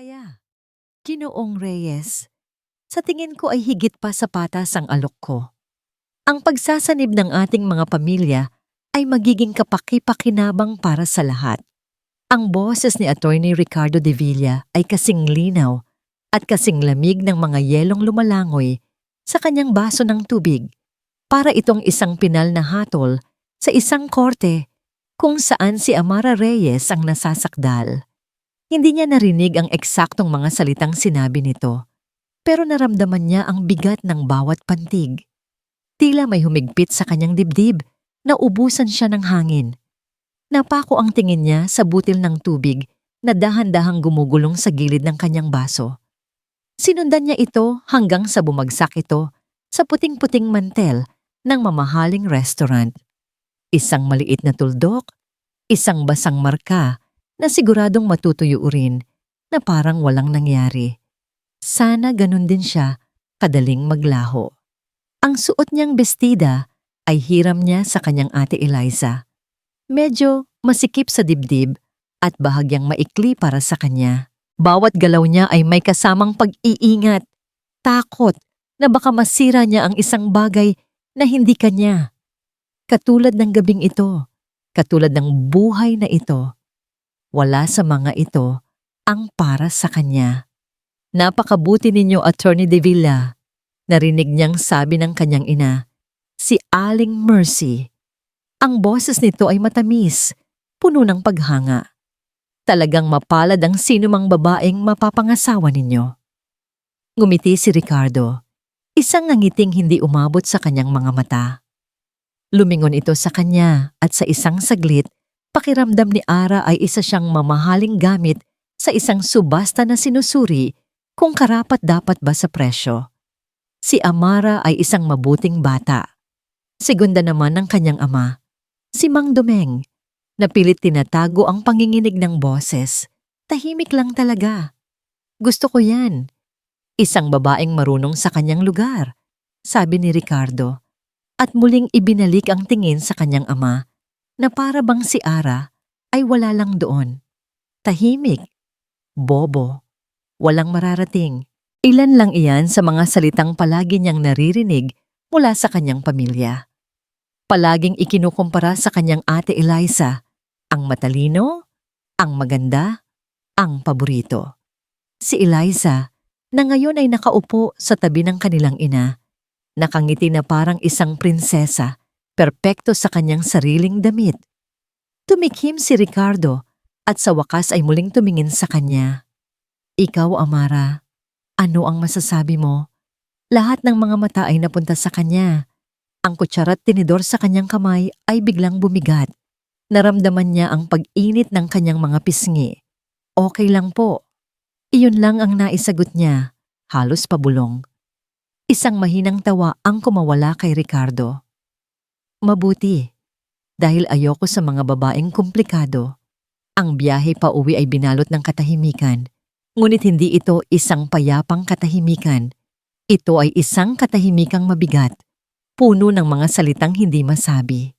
kaya. Ginoong Reyes, sa tingin ko ay higit pa sa patas ang alok ko. Ang pagsasanib ng ating mga pamilya ay magiging kapaki-pakinabang para sa lahat. Ang boses ni Attorney Ricardo de Villa ay kasing linaw at kasing lamig ng mga yelong lumalangoy sa kanyang baso ng tubig para itong isang pinal na hatol sa isang korte kung saan si Amara Reyes ang nasasakdal. Hindi niya narinig ang eksaktong mga salitang sinabi nito, pero naramdaman niya ang bigat ng bawat pantig. Tila may humigpit sa kanyang dibdib na ubusan siya ng hangin. Napako ang tingin niya sa butil ng tubig na dahan-dahang gumugulong sa gilid ng kanyang baso. Sinundan niya ito hanggang sa bumagsak ito sa puting-puting mantel ng mamahaling restaurant. Isang maliit na tuldok, isang basang marka na siguradong matutuyo rin na parang walang nangyari. Sana ganun din siya kadaling maglaho. Ang suot niyang bestida ay hiram niya sa kanyang ate Eliza. Medyo masikip sa dibdib at bahagyang maikli para sa kanya. Bawat galaw niya ay may kasamang pag-iingat, takot na baka masira niya ang isang bagay na hindi kanya. Katulad ng gabing ito, katulad ng buhay na ito, wala sa mga ito ang para sa kanya. Napakabuti ninyo, Attorney de Villa, narinig niyang sabi ng kanyang ina, si Aling Mercy. Ang boses nito ay matamis, puno ng paghanga. Talagang mapalad ang sinumang babaeng mapapangasawa ninyo. Ngumiti si Ricardo, isang ngiting hindi umabot sa kanyang mga mata. Lumingon ito sa kanya at sa isang saglit, pakiramdam ni Ara ay isa siyang mamahaling gamit sa isang subasta na sinusuri kung karapat-dapat ba sa presyo. Si Amara ay isang mabuting bata. Segunda naman ng kanyang ama, si Mang Domeng, na pilit tinatago ang panginginig ng boses. Tahimik lang talaga. Gusto ko yan. Isang babaeng marunong sa kanyang lugar, sabi ni Ricardo, at muling ibinalik ang tingin sa kanyang ama na para bang si Ara ay wala lang doon. Tahimik, bobo, walang mararating. Ilan lang iyan sa mga salitang palagi niyang naririnig mula sa kanyang pamilya. Palaging ikinukumpara sa kanyang ate Eliza, ang matalino, ang maganda, ang paborito. Si Eliza, na ngayon ay nakaupo sa tabi ng kanilang ina, nakangiti na parang isang prinsesa, perpekto sa kanyang sariling damit. Tumikhim si Ricardo at sa wakas ay muling tumingin sa kanya. Ikaw, Amara, ano ang masasabi mo? Lahat ng mga mata ay napunta sa kanya. Ang kutsara at tinidor sa kanyang kamay ay biglang bumigat. Naramdaman niya ang pag-init ng kanyang mga pisngi. Okay lang po. Iyon lang ang naisagot niya, halos pabulong. Isang mahinang tawa ang kumawala kay Ricardo. Mabuti, dahil ayoko sa mga babaeng komplikado. Ang biyahe pa uwi ay binalot ng katahimikan, ngunit hindi ito isang payapang katahimikan. Ito ay isang katahimikang mabigat, puno ng mga salitang hindi masabi.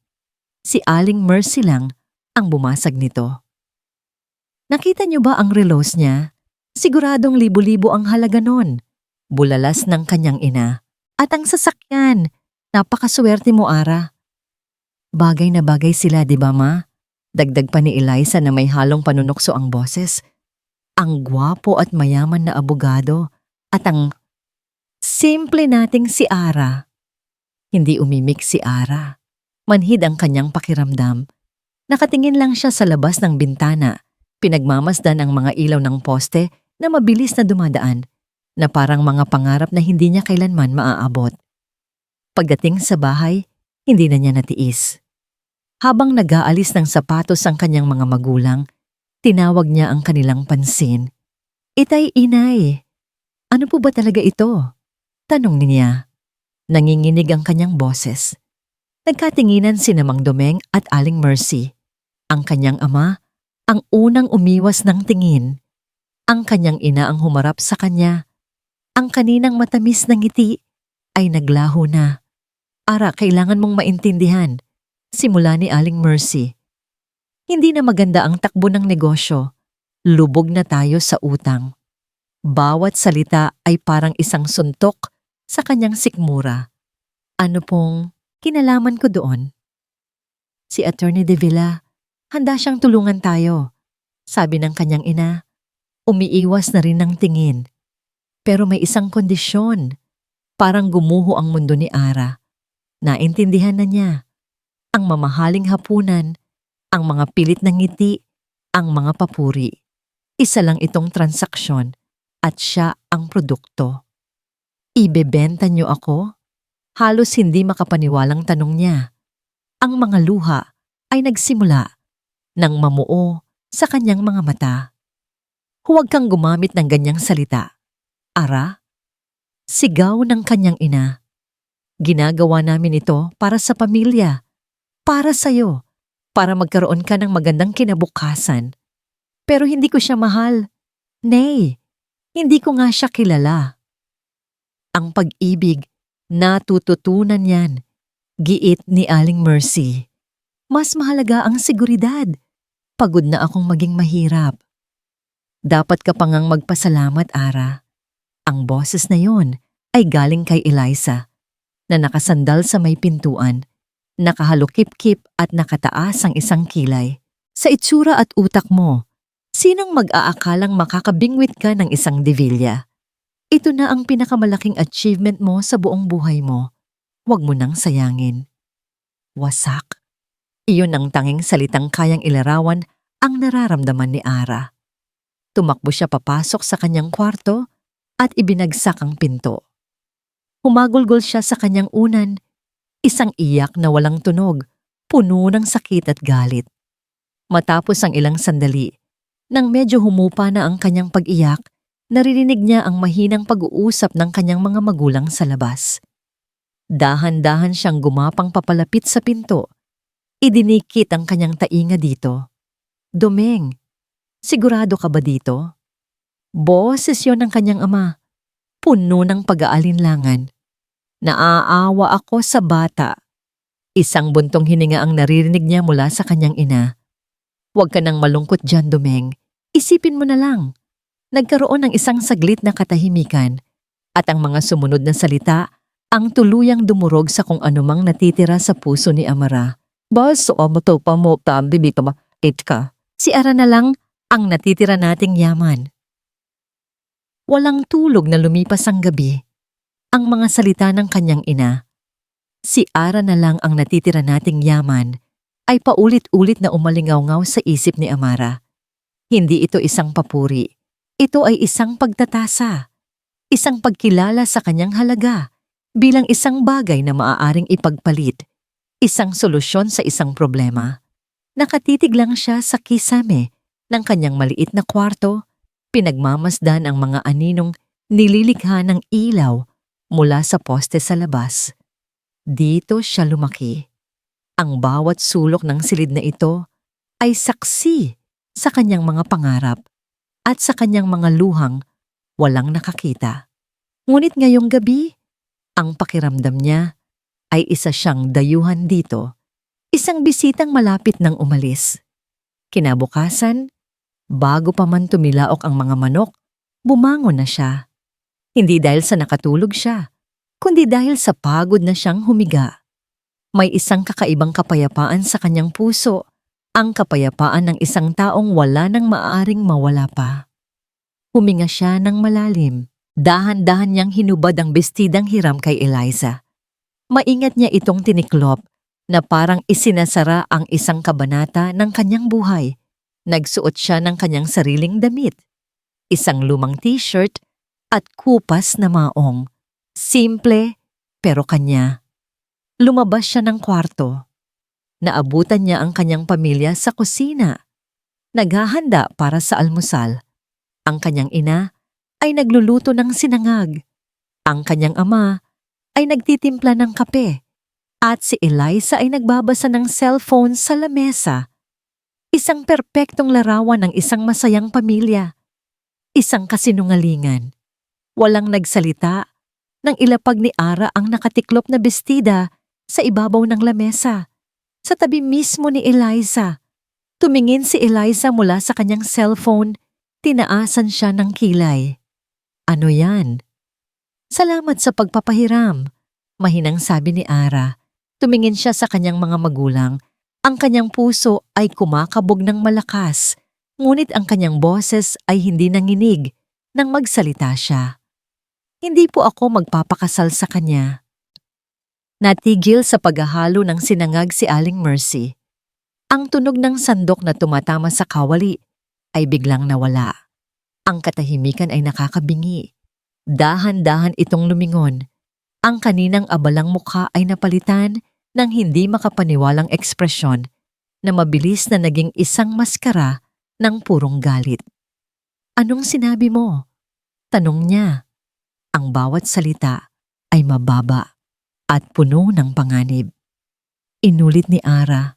Si Aling Mercy lang ang bumasag nito. Nakita niyo ba ang relos niya? Siguradong libo-libo ang halaga nun. Bulalas ng kanyang ina. At ang sasakyan, napakaswerte mo, Ara. Bagay na bagay sila, di ba, Ma? Dagdag pa ni Eliza na may halong panunokso ang boses. Ang gwapo at mayaman na abogado at ang simple nating si Ara. Hindi umimik si Ara. Manhid ang kanyang pakiramdam. Nakatingin lang siya sa labas ng bintana. Pinagmamasdan ang mga ilaw ng poste na mabilis na dumadaan, na parang mga pangarap na hindi niya kailanman maaabot. Pagdating sa bahay, hindi na niya natiis. Habang nag-aalis ng sapatos ang kanyang mga magulang, tinawag niya ang kanilang pansin. Itay, inay, ano po ba talaga ito? Tanong niya. Nanginginig ang kanyang boses. Nagkatinginan sina Mang Domeng at Aling Mercy. Ang kanyang ama, ang unang umiwas ng tingin. Ang kanyang ina ang humarap sa kanya. Ang kaninang matamis na ngiti ay naglaho na. Ara, kailangan mong maintindihan. Simula ni Aling Mercy. Hindi na maganda ang takbo ng negosyo. Lubog na tayo sa utang. Bawat salita ay parang isang suntok sa kanyang sikmura. Ano pong kinalaman ko doon? Si Attorney De Villa, handa siyang tulungan tayo, sabi ng kanyang ina. Umiiwas na rin ng tingin. Pero may isang kondisyon. Parang gumuho ang mundo ni Ara. Naintindihan na niya. Ang mamahaling hapunan, ang mga pilit ng ngiti, ang mga papuri. Isa lang itong transaksyon at siya ang produkto. Ibebenta niyo ako? Halos hindi makapaniwalang tanong niya. Ang mga luha ay nagsimula nang mamuo sa kanyang mga mata. Huwag kang gumamit ng ganyang salita. Ara? Sigaw ng kanyang ina. Ginagawa namin ito para sa pamilya, para sa'yo, para magkaroon ka ng magandang kinabukasan. Pero hindi ko siya mahal. Nay, hindi ko nga siya kilala. Ang pag-ibig, natututunan yan. Giit ni Aling Mercy. Mas mahalaga ang seguridad. Pagod na akong maging mahirap. Dapat ka pa ngang magpasalamat, Ara. Ang boses na yon ay galing kay Eliza, na nakasandal sa may pintuan, nakahalukip-kip at nakataas ang isang kilay. Sa itsura at utak mo, sinong mag-aakalang makakabingwit ka ng isang De Villa? Ito na ang pinakamalaking achievement mo sa buong buhay mo. Huwag mo nang sayangin. Wasak. Iyon ang tanging salitang kayang ilarawan ang nararamdaman ni Ara. Tumakbo siya papasok sa kanyang kwarto at ibinagsak ang pinto. Humagulgol siya sa kanyang unan, isang iyak na walang tunog, puno ng sakit at galit. Matapos ang ilang sandali, nang medyo humupa na ang kanyang pag-iyak, naririnig niya ang mahinang pag-uusap ng kanyang mga magulang sa labas. Dahan-dahan siyang gumapang papalapit sa pinto. Idinikit ang kanyang tainga dito. Domeng, sigurado ka ba dito? Boses yon ng kanyang ama, puno ng pag-aalinlangan. Naaawa ako sa bata. Isang buntong hininga ang naririnig niya mula sa kanyang ina. Huwag ka nang malungkot dyan, Domeng. Isipin mo na lang. Nagkaroon ng isang saglit na katahimikan at ang mga sumunod na salita ang tuluyang dumurog sa kung anumang natitira sa puso ni Amara. Bas, to pa mo, bibi pa ba? Ka. Si Ara na lang ang natitira nating yaman. Walang tulog na lumipas ang gabi. Ang mga salita ng kanyang ina. Si Ara na lang ang natitira nating yaman ay paulit-ulit na umalingaw-ngaw sa isip ni Amara. Hindi ito isang papuri. Ito ay isang pagtatasa. Isang pagkilala sa kanyang halaga bilang isang bagay na maaaring ipagpalit. Isang solusyon sa isang problema. Nakatitig lang siya sa kisame ng kanyang maliit na kwarto, pinagmamasdan ang mga aninong nililikha ng ilaw mula sa poste sa labas. Dito siya lumaki. Ang bawat sulok ng silid na ito ay saksi sa kanyang mga pangarap at sa kanyang mga luhang walang nakakita. Ngunit ngayong gabi, ang pakiramdam niya ay isa siyang dayuhan dito, isang bisitang malapit nang umalis. Kinabukasan, bago pa man tumilaok ang mga manok, bumangon na siya. Hindi dahil sa nakatulog siya, kundi dahil sa pagod na siyang humiga. May isang kakaibang kapayapaan sa kanyang puso, ang kapayapaan ng isang taong wala nang maaaring mawala pa. Huminga siya ng malalim. Dahan-dahan niyang hinubad ang bestidang hiram kay Eliza. Maingat niya itong tiniklop na parang isinasara ang isang kabanata ng kanyang buhay. Nagsuot siya ng kanyang sariling damit. Isang lumang t-shirt at kupas na maong. Simple pero kanya. Lumabas siya ng kwarto. Naabutan niya ang kanyang pamilya sa kusina. Naghahanda para sa almusal. Ang kanyang ina ay nagluluto ng sinangag. Ang kanyang ama ay nagtitimpla ng kape. At si Eliza ay nagbabasa ng cellphone sa lamesa. Isang perpektong larawan ng isang masayang pamilya. Isang kasinungalingan. Walang nagsalita nang ilapag ni Ara ang nakatiklop na bestida sa ibabaw ng lamesa. Sa tabi mismo ni Eliza. Tumingin si Eliza mula sa kanyang cellphone, tinaasan siya ng kilay. Ano yan? Salamat sa pagpapahiram. Mahinang sabi ni Ara. Tumingin siya sa kanyang mga magulang. Ang kanyang puso ay kumakabog ng malakas, ngunit ang kanyang boses ay hindi nanginig nang magsalita siya. Hindi po ako magpapakasal sa kanya. Natigil sa paghahalo ng sinangag si Aling Mercy. Ang tunog ng sandok na tumatama sa kawali ay biglang nawala. Ang katahimikan ay nakakabingi. Dahan-dahan itong lumingon. Ang kaninang abalang mukha ay napalitan ng hindi makapaniwalang ekspresyon na mabilis na naging isang maskara ng purong galit. Anong sinabi mo? Tanong niya. Ang bawat salita ay mababa at puno ng panganib. Inulit ni Ara.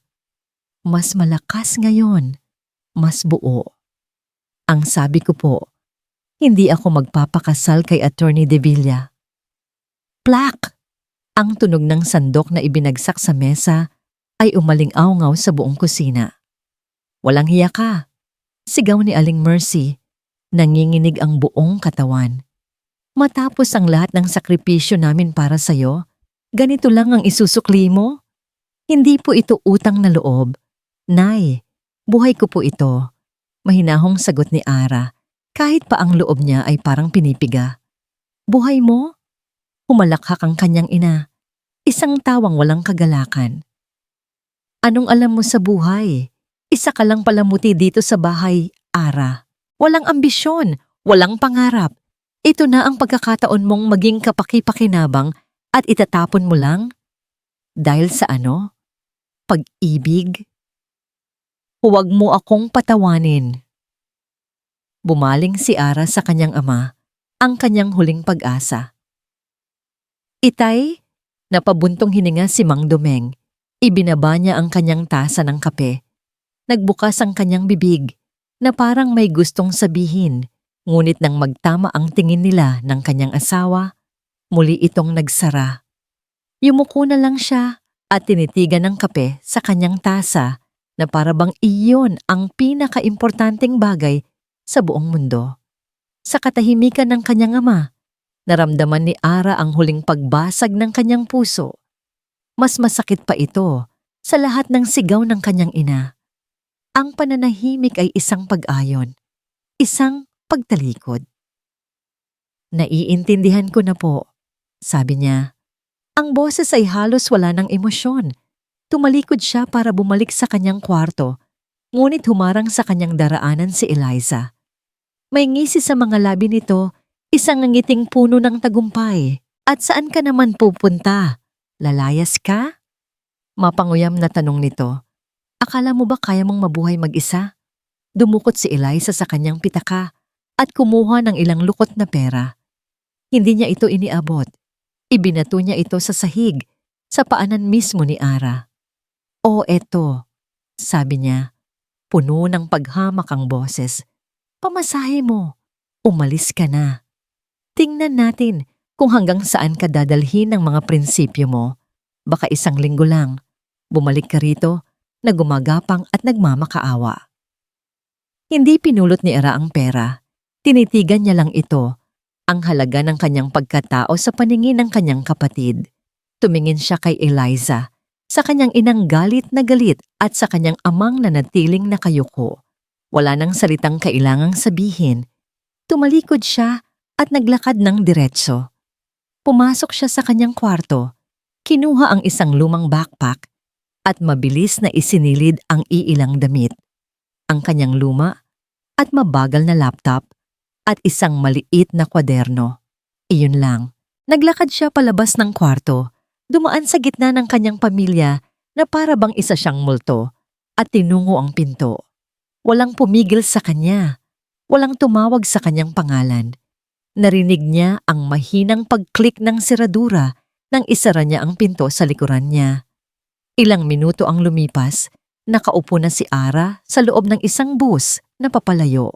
Mas malakas ngayon, mas buo. Ang sabi ko po, hindi ako magpapakasal kay Attorney De Villa. Plak! Ang tunog ng sandok na ibinagsak sa mesa ay umaling-awngaw sa buong kusina. Walang hiya ka, sigaw ni Aling Mercy. Nanginginig ang buong katawan. Matapos ang lahat ng sakripisyo namin para sa'yo, ganito lang ang isusukli mo? Hindi po ito utang na loob. Nay, buhay ko po ito. Mahinahong sagot ni Ara, kahit pa ang loob niya ay parang pinipiga. Buhay mo? Humalakhak ang kanyang ina. Isang tawang walang kagalakan. Anong alam mo sa buhay? Isa ka lang palamuti dito sa bahay, Ara. Walang ambisyon, walang pangarap. Ito na ang pagkakataon mong maging kapaki-pakinabang at itatapon mo lang? Dahil sa ano? Pag-ibig? Huwag mo akong patawanin. Bumaling si Ara sa kanyang ama, ang kanyang huling pag-asa. Itay, napabuntong hininga si Mang Domeng. Ibinaba niya ang kanyang tasa ng kape. Nagbukas ang kanyang bibig na parang may gustong sabihin, ngunit nang magtama ang tingin nila ng kanyang asawa, muli itong nagsara. Yumuko na lang siya at tinitigan ng kape sa kanyang tasa na para bang iyon ang pinakaimportanteng bagay sa buong mundo. Sa katahimikan ng kanyang ama, naramdaman ni Ara ang huling pagbasag ng kanyang puso. Mas masakit pa ito sa lahat ng sigaw ng kanyang ina. Ang pananahimik ay isang pag-ayon, isang pagtalikod. Naiintindihan ko na po, sabi niya. Ang boses ay halos wala ng emosyon. Tumalikod siya para bumalik sa kanyang kwarto, ngunit humarang sa kanyang daraanan si Eliza. May ngisi sa mga labi nito, isang ngiting puno ng tagumpay. At saan ka naman pupunta? Lalayas ka? Mapanguyam na tanong nito. Akala mo ba kaya mong mabuhay mag-isa? Dumukot si Eliza sa kanyang pitaka at kumuha ng ilang lukot na pera. Hindi niya ito iniabot. Ibinato niya ito sa sahig, sa paanan mismo ni Ara. O eto, sabi niya, puno ng paghamak ang boses. Pamasahe mo, umalis ka na. Tingnan natin kung hanggang saan ka dadalhin ng mga prinsipyo mo. Baka isang linggo lang, bumalik ka rito na gumagapang at nagmamakaawa. Hindi pinulot ni Ara ang pera. Tinitigan niya lang ito, ang halaga ng kanyang pagkatao sa paningin ng kanyang kapatid. Tumingin siya kay Eliza, sa kanyang inang galit na galit at sa kanyang amang nanatiling nakayuko. Wala nang salitang kailangang sabihin. Tumalikod siya at naglakad ng diretso. Pumasok siya sa kanyang kwarto, kinuha ang isang lumang backpack at mabilis na isinilid ang iilang damit. Ang kanyang luma at mabagal na laptop at isang maliit na kwaderno. Iyon lang. Naglakad siya palabas ng kwarto, dumaan sa gitna ng kanyang pamilya na para bang isa siyang multo at tinungo ang pinto. Walang pumigil sa kanya. Walang tumawag sa kanyang pangalan. Narinig niya ang mahinang pag-click ng seradura nang isara niya ang pinto sa likuran niya. Ilang minuto ang lumipas, nakaupo na si Ara sa loob ng isang bus na papalayo.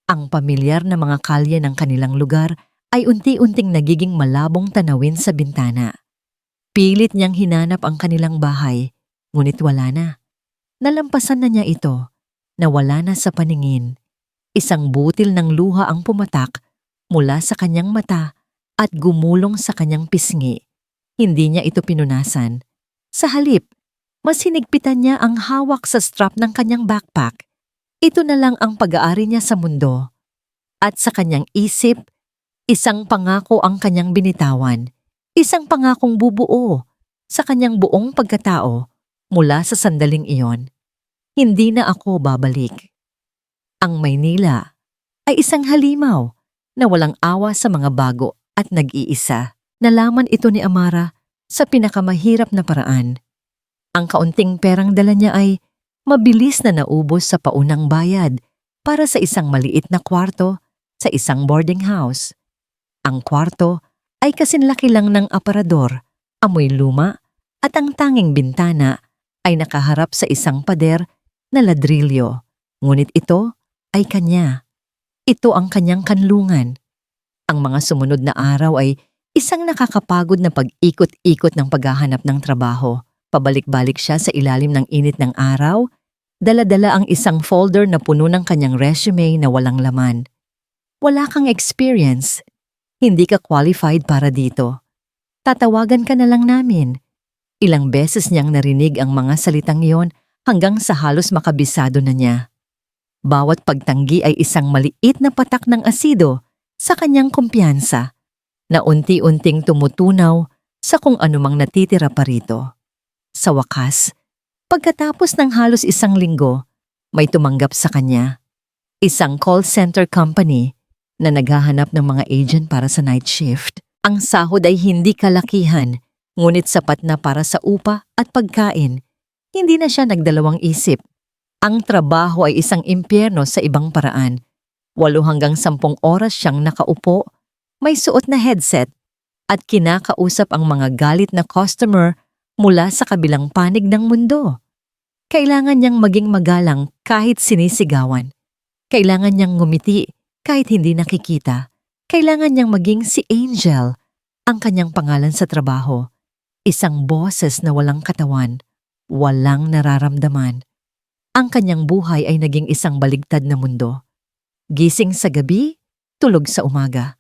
Ang pamilyar na mga kalye ng kanilang lugar ay unti-unting nagiging malabong tanawin sa bintana. Pilit niyang hinanap ang kanilang bahay, ngunit wala na. Nalampasan na niya ito, nawala na sa paningin. Isang butil ng luha ang pumatak mula sa kanyang mata at gumulong sa kanyang pisngi. Hindi niya ito pinunasan. Sa halip, mas hinigpitan niya ang hawak sa strap ng kanyang backpack. Ito na lang ang pag-aari niya sa mundo. At sa kanyang isip, isang pangako ang kanyang binitawan. Isang pangakong bubuo sa kanyang buong pagkatao mula sa sandaling iyon. Hindi na ako babalik. Ang Maynila ay isang halimaw na walang awa sa mga bago at nag-iisa. Nalaman ito ni Amara sa pinakamahirap na paraan. Ang kaunting perang dala niya ay mabilis na naubos sa paunang bayad para sa isang maliit na kwarto sa isang boarding house. Ang kwarto ay kasinlaki lang ng aparador, amoy luma, at ang tanging bintana ay nakaharap sa isang pader na ladrilyo. Ngunit ito ay kanya. Ito ang kanyang kanlungan. Ang mga sumunod na araw ay isang nakakapagod na pag-ikot-ikot ng paghahanap ng trabaho. Pabalik-balik siya sa ilalim ng init ng araw, dala-dala ang isang folder na puno ng kanyang resume na walang laman. Wala kang experience. Hindi ka qualified para dito. Tatawagan ka na lang namin. Ilang beses niyang narinig ang mga salitang iyon hanggang sa halos makabisado na niya. Bawat pagtanggi ay isang maliit na patak ng asido sa kanyang kumpiyansa na unti-unting tumutunaw sa kung anumang natitira pa rito. Sa wakas, pagkatapos ng halos isang linggo, may tumanggap sa kanya. Isang call center company na naghahanap ng mga agent para sa night shift. Ang sahod ay hindi kalakihan, ngunit sapat na para sa upa at pagkain. Hindi na siya nagdalawang isip. Ang trabaho ay isang impyerno sa ibang paraan. 8 hanggang 10 oras siyang nakaupo, may suot na headset, at kinakausap ang mga galit na customer mula sa kabilang panig ng mundo. Kailangan niyang maging magalang kahit sinisigawan. Kailangan niyang ngumiti kahit hindi nakikita. Kailangan niyang maging si Angel, ang kanyang pangalan sa trabaho. Isang boses na walang katawan, walang nararamdaman. Ang kanyang buhay ay naging isang baligtad na mundo. Gising sa gabi, tulog sa umaga.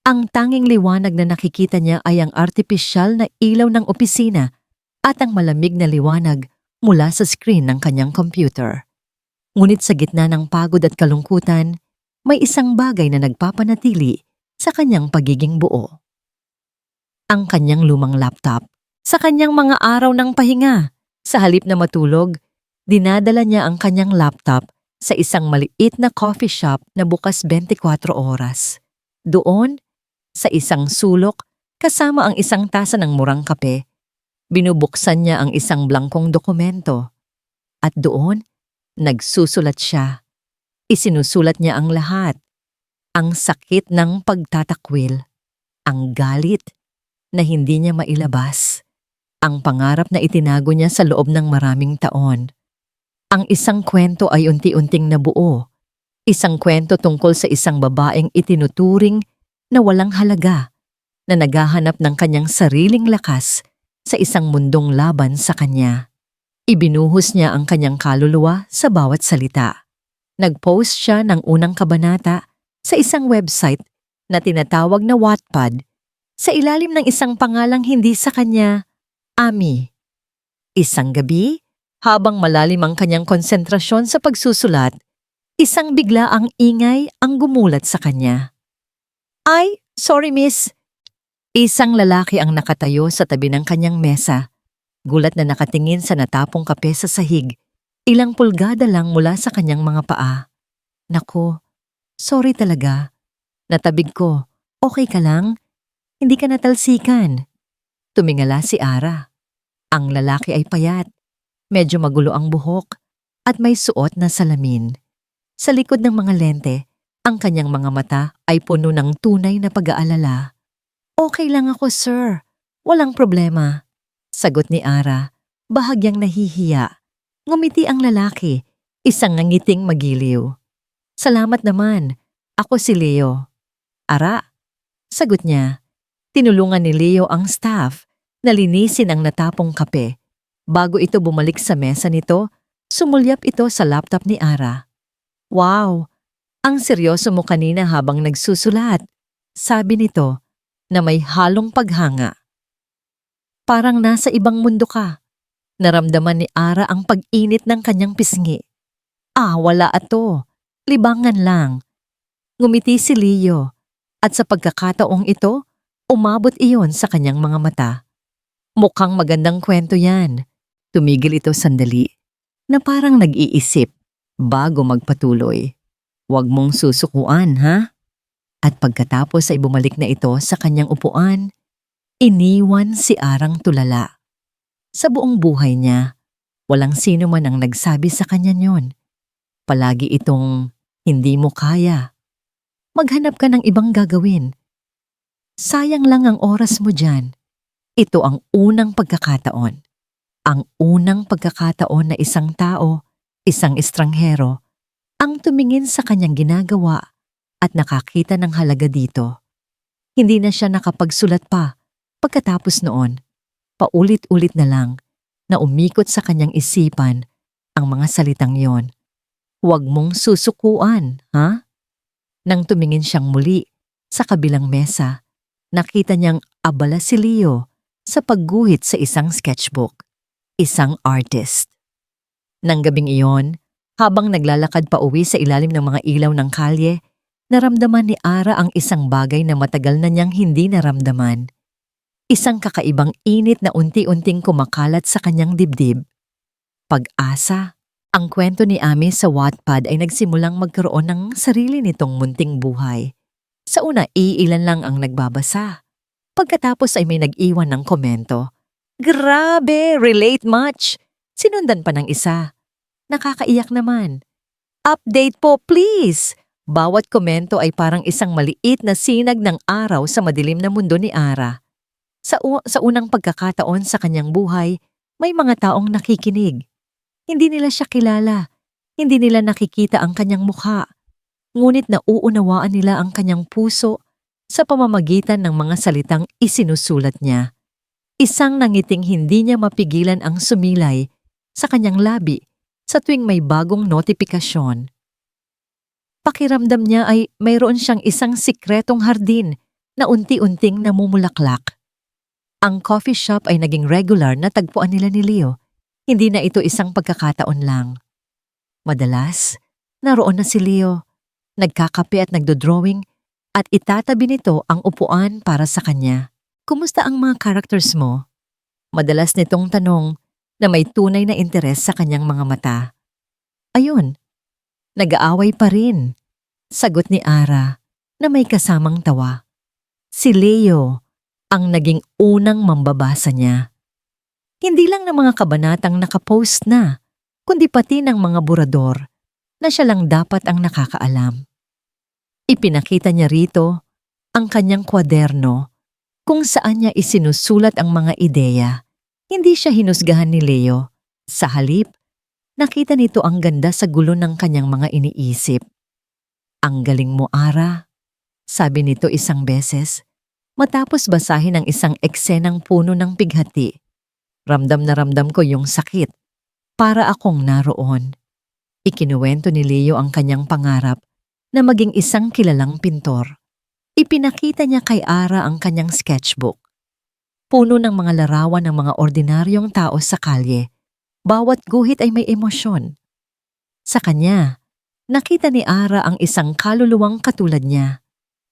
Ang tanging liwanag na nakikita niya ay ang artipisyal na ilaw ng opisina at ang malamig na liwanag mula sa screen ng kanyang computer. Ngunit sa gitna ng pagod at kalungkutan, may isang bagay na nagpapanatili sa kanyang pagiging buo. Ang kanyang lumang laptop. Sa kanyang mga araw ng pahinga, sa halip na matulog, dinadala niya ang kanyang laptop sa isang maliit na coffee shop na bukas 24 oras. Doon, sa isang sulok, kasama ang isang tasa ng murang kape, binubuksan niya ang isang blangkong dokumento. At doon, nagsusulat siya. Isinusulat niya ang lahat. Ang sakit ng pagtatakwil. Ang galit na hindi niya mailabas. Ang pangarap na itinago niya sa loob ng maraming taon. Ang isang kwento ay unti-unting nabuo. Isang kwento tungkol sa isang babaeng itinuturing na walang halaga, na naghahanap ng kanyang sariling lakas sa isang mundong laban sa kanya. Ibinuhos niya ang kanyang kaluluwa sa bawat salita. Nag-post siya ng unang kabanata sa isang website na tinatawag na Wattpad sa ilalim ng isang pangalang hindi sa kanya, Ami. Isang gabi, habang malalim ang kanyang konsentrasyon sa pagsusulat, isang biglaang ingay ang gumulat sa kanya. Ay, sorry miss. Isang lalaki ang nakatayo sa tabi ng kanyang mesa. Gulat na nakatingin sa natapong kape sa sahig. Ilang pulgada lang mula sa kanyang mga paa. Naku, sorry talaga. Natabig ko. Okay ka lang? Hindi ka natalsikan. Tumingala si Ara. Ang lalaki ay payat. Medyo magulo ang buhok at may suot na salamin. Sa likod ng mga lente, ang kanyang mga mata ay puno ng tunay na pag-aalala. Okay lang ako, sir. Walang problema. Sagot ni Ara, bahagyang nahihiya. Ngumiti ang lalaki, isang ngiting magiliw. Salamat naman, ako si Leo. Ara, sagot niya. Tinulungan ni Leo ang staff na linisin ang natapong kape. Bago ito bumalik sa mesa nito, sumulyap ito sa laptop ni Ara. Wow, ang seryoso mo kanina habang nagsusulat. Sabi nito na may halong paghanga. Parang nasa ibang mundo ka. Naramdaman ni Ara ang pag-init ng kanyang pisngi. Wala ato. Libangan lang. Ngumiti si Leo at sa pagkakataong ito, umabot iyon sa kanyang mga mata. Mukhang magandang kwento yan. Tumigil ito sandali na parang nag-iisip bago magpatuloy. Huwag mong susukuan, ha? At pagkatapos ay bumalik na ito sa kanyang upuan, iniwan si Arang tulala. Sa buong buhay niya, walang sino man ang nagsabi sa kanya yon. Palagi itong, hindi mo kaya. Maghanap ka ng ibang gagawin. Sayang lang ang oras mo dyan. Ito ang unang pagkakataon. Ang unang pagkakataon na isang tao, isang estranghero, ang tumingin sa kanyang ginagawa at nakakita ng halaga dito. Hindi na siya nakapagsulat pa. Pagkatapos noon, paulit-ulit na lang na umikot sa kanyang isipan ang mga salitang yon. Huwag mong susukuan, ha? Nang tumingin siyang muli sa kabilang mesa, nakita niyang abala si Leo sa pagguhit sa isang sketchbook, isang artist. Nang gabing iyon, habang naglalakad pa uwi sa ilalim ng mga ilaw ng kalye, naramdaman ni Ara ang isang bagay na matagal na niyang hindi naramdaman. Isang kakaibang init na unti-unting kumakalat sa kanyang dibdib. Pag-asa. Ang kwento ni Ami sa Wattpad ay nagsimulang magkaroon ng sarili nitong munting buhay. Sa una, iilan lang ang nagbabasa. Pagkatapos ay may nag-iwan ng komento. Grabe! Relate much! Sinundan pa ng isa. Nakakaiyak naman. Update po, please! Bawat komento ay parang isang maliit na sinag ng araw sa madilim na mundo ni Ara. Sa unang pagkakataon sa kanyang buhay, may mga taong nakikinig. Hindi nila siya kilala. Hindi nila nakikita ang kanyang mukha. Ngunit nauunawaan nila ang kanyang puso sa pamamagitan ng mga salitang isinusulat niya. Isang nangiting hindi niya mapigilan ang sumilay sa kanyang labi sa tuwing may bagong notifikasyon. Pakiramdam niya ay mayroon siyang isang sikretong hardin na unti-unting namumulaklak. Ang coffee shop ay naging regular na tagpuan nila ni Leo. Hindi na ito isang pagkakataon lang. Madalas, naroon na si Leo, nagkakape at nagdodrawing at itatabi nito ang upuan para sa kanya. Kumusta ang mga characters mo? Madalas nitong tanong na may tunay na interes sa kanyang mga mata. Ayun, nag-aaway pa rin. Sagot ni Ara na may kasamang tawa. Si Leo ang naging unang mambabasa niya. Hindi lang ng mga kabanatang nakapost na, kundi pati ng mga burador na siya lang dapat ang nakakaalam. Ipinakita niya rito ang kanyang kwaderno kung saan niya isinusulat ang mga ideya. Hindi siya hinusgahan ni Leo. Sa halip, nakita nito ang ganda sa gulo ng kanyang mga iniisip. Ang galing mo, Ara, sabi nito isang beses, matapos basahin ang isang eksenang puno ng pighati. Ramdam na ramdam ko yung sakit. Para akong naroon. Ikinuwento ni Leo ang kanyang pangarap na maging isang kilalang pintor. Ipinakita niya kay Ara ang kanyang sketchbook. Puno ng mga larawan ng mga ordinaryong tao sa kalye. Bawat guhit ay may emosyon. Sa kanya, nakita ni Ara ang isang kaluluwang katulad niya.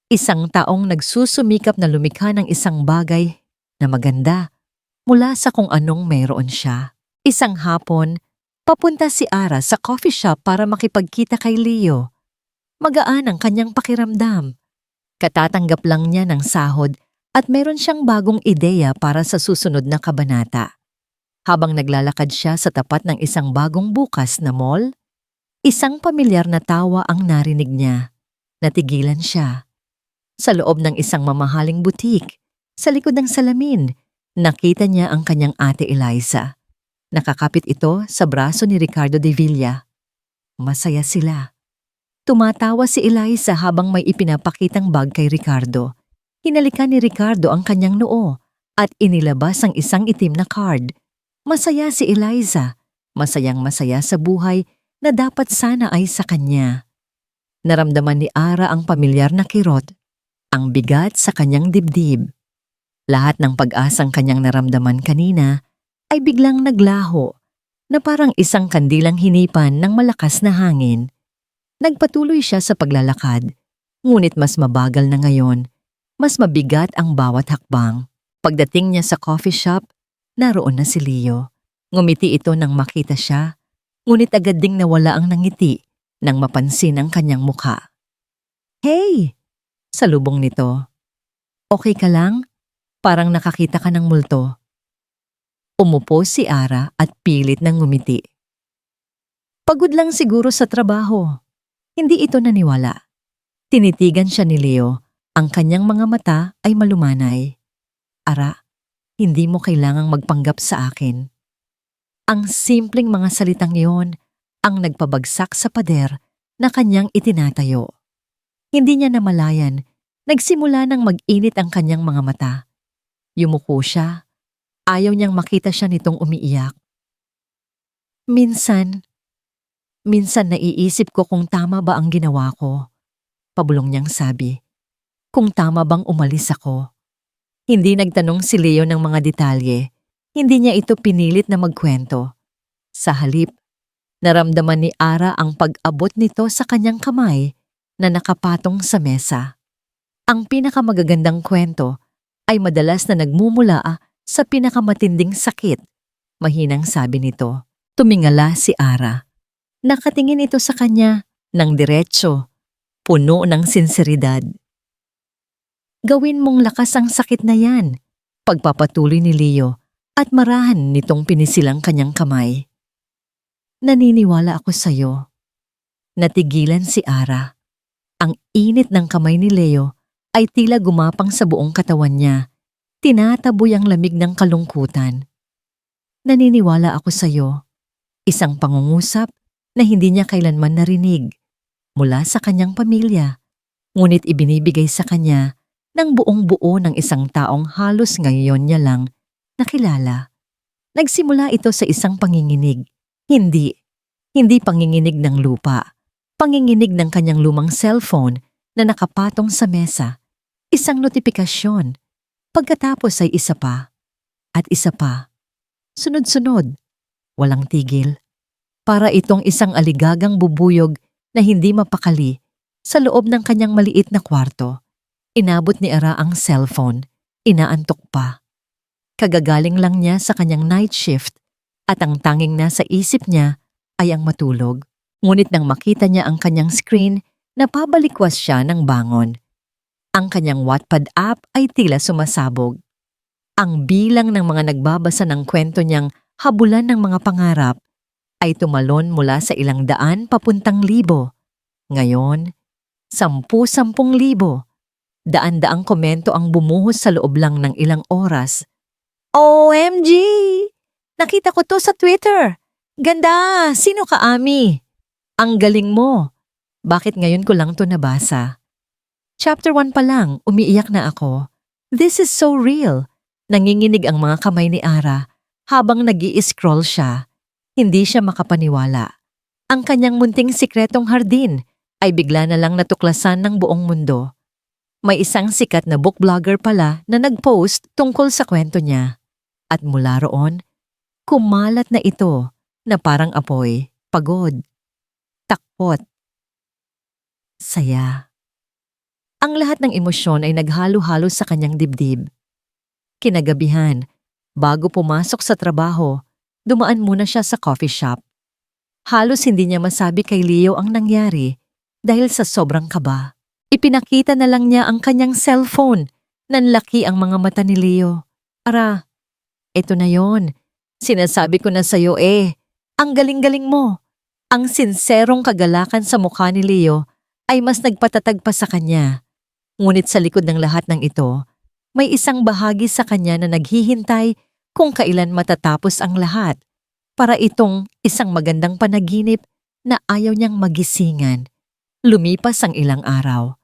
Isang taong nagsusumikap na lumikha ng isang bagay na maganda mula sa kung anong mayroon siya. Isang hapon, papunta si Ara sa coffee shop para makipagkita kay Leo. Magaan ang kanyang pakiramdam. Katatanggap lang niya ng sahod at meron siyang bagong ideya para sa susunod na kabanata. Habang naglalakad siya sa tapat ng isang bagong bukas na mall, isang pamilyar na tawa ang narinig niya. Natigilan siya. Sa loob ng isang mamahaling butik, sa likod ng salamin, nakita niya ang kanyang ate Eliza. Nakakapit ito sa braso ni Ricardo de Villa. Masaya sila. Tumatawa si Eliza habang may ipinapakitang bag kay Ricardo. Hinalikan ni Ricardo ang kanyang noo at inilabas ang isang itim na card. Masaya si Eliza. Masayang masaya sa buhay na dapat sana ay sa kanya. Naramdaman ni Ara ang pamilyar na kirot. Ang bigat sa kanyang dibdib. Lahat ng pag-asang kanyang naramdaman kanina ay biglang naglaho na parang isang kandilang hinipan ng malakas na hangin. Nagpatuloy siya sa paglalakad, ngunit mas mabagal na ngayon, mas mabigat ang bawat hakbang. Pagdating niya sa coffee shop, naroon na si Leo. Ngumiti ito nang makita siya, ngunit agad ding nawala ang nangiti nang mapansin ang kanyang mukha. "Hey!" Salubong nito. "Okay ka lang? Parang nakakita ka ng multo." Umupo si Ara at pilit nang ngumiti. "Pagod lang siguro sa trabaho." Hindi ito naniwala. Tinitigan siya ni Leo, ang kanyang mga mata ay malumanay. "Ara, hindi mo kailangang magpanggap sa akin." Ang simpleng mga salitang iyon ang nagpabagsak sa pader na kanyang itinatayo. Hindi niya namalayan, nagsimula nang mag-init ang kanyang mga mata. Yumuko siya. Ayaw niyang makita siya nitong umiiyak. Minsan naiisip ko kung tama ba ang ginawa ko." Pabulong niyang sabi. "Kung tama bang umalis ako." Hindi nagtanong si Leo ng mga detalye. Hindi niya ito pinilit na magkwento. Sa halip, naramdaman ni Ara ang pag-abot nito sa kanyang kamay na nakapatong sa mesa. Ang pinakamagagandang kwento ay madalas na nagmumula sa pinakamatinding sakit. Mahinang sabi nito. Tumingala si Ara. Nakatingin ito sa kanya ng diretso, puno ng sinseridad. "Gawin mong lakas ang sakit na yan," pagpapatuloy ni Leo at marahan nitong pinisilang kanyang kamay. "Naniniwala ako sa'yo." Natigilan si Ara. Ang init ng kamay ni Leo ay tila gumapang sa buong katawan niya. Tinataboy ang lamig ng kalungkutan. "Naniniwala ako sa'yo." Isang pangungusap na hindi niya kailanman narinig mula sa kanyang pamilya, ngunit ibinibigay sa kanya ng buong buo ng isang taong halos ngayon niya lang nakilala. Nagsimula ito sa isang panginginig. Hindi panginginig ng lupa. Panginginig ng kanyang lumang cellphone na nakapatong sa mesa. Isang notifikasyon. Pagkatapos ay isa pa. At isa pa. Sunod-sunod. Walang tigil. Para itong isang aligagang bubuyog na hindi mapakali sa loob ng kanyang maliit na kwarto. Inabot ni Ara ang cellphone. Inaantok pa. Kagagaling lang niya sa kanyang night shift at ang tanging nasa isip niya ay ang matulog. Ngunit nang makita niya ang kanyang screen, napabalikwas siya ng bangon. Ang kanyang Wattpad app ay tila sumasabog. Ang bilang ng mga nagbabasa ng kwento niyang habulan ng mga pangarap ay tumalon mula sa 100 papuntang 1,000. Ngayon, 10,000. Daan-daang komento ang bumuhos sa loob lang ng ilang oras. "OMG! Nakita ko to sa Twitter. Ganda! Sino ka, Ami? Ang galing mo. Bakit ngayon ko lang to nabasa?" Chapter 1 pa lang, umiiyak na ako. This is so real. Nanginginig ang mga kamay ni Ara habang nag-i-scroll siya. Hindi siya makapaniwala. Ang kanyang munting sikretong hardin ay bigla na lang natuklasan ng buong mundo. May isang sikat na book blogger pala na nag-post tungkol sa kwento niya. At mula roon, kumalat na ito na parang apoy, pagod, takot, saya. Ang lahat ng emosyon ay naghalo-halo sa kanyang dibdib. Kinagabihan, bago pumasok sa trabaho, dumaan muna siya sa coffee shop. Halos hindi niya masabi kay Leo ang nangyari dahil sa sobrang kaba. Ipinakita na lang niya ang kanyang cellphone. Nanlaki ang mga mata ni Leo. "Ara, eto na yon. Sinasabi ko na sa'yo Ang galing-galing mo." Ang sinserong kagalakan sa mukha ni Leo ay mas nagpatatag pa sa kanya. Ngunit sa likod ng lahat ng ito, may isang bahagi sa kanya na naghihintay kung kailan matatapos ang lahat, para itong isang magandang panaginip na ayaw niyang magisingan. Lumipas ang ilang araw.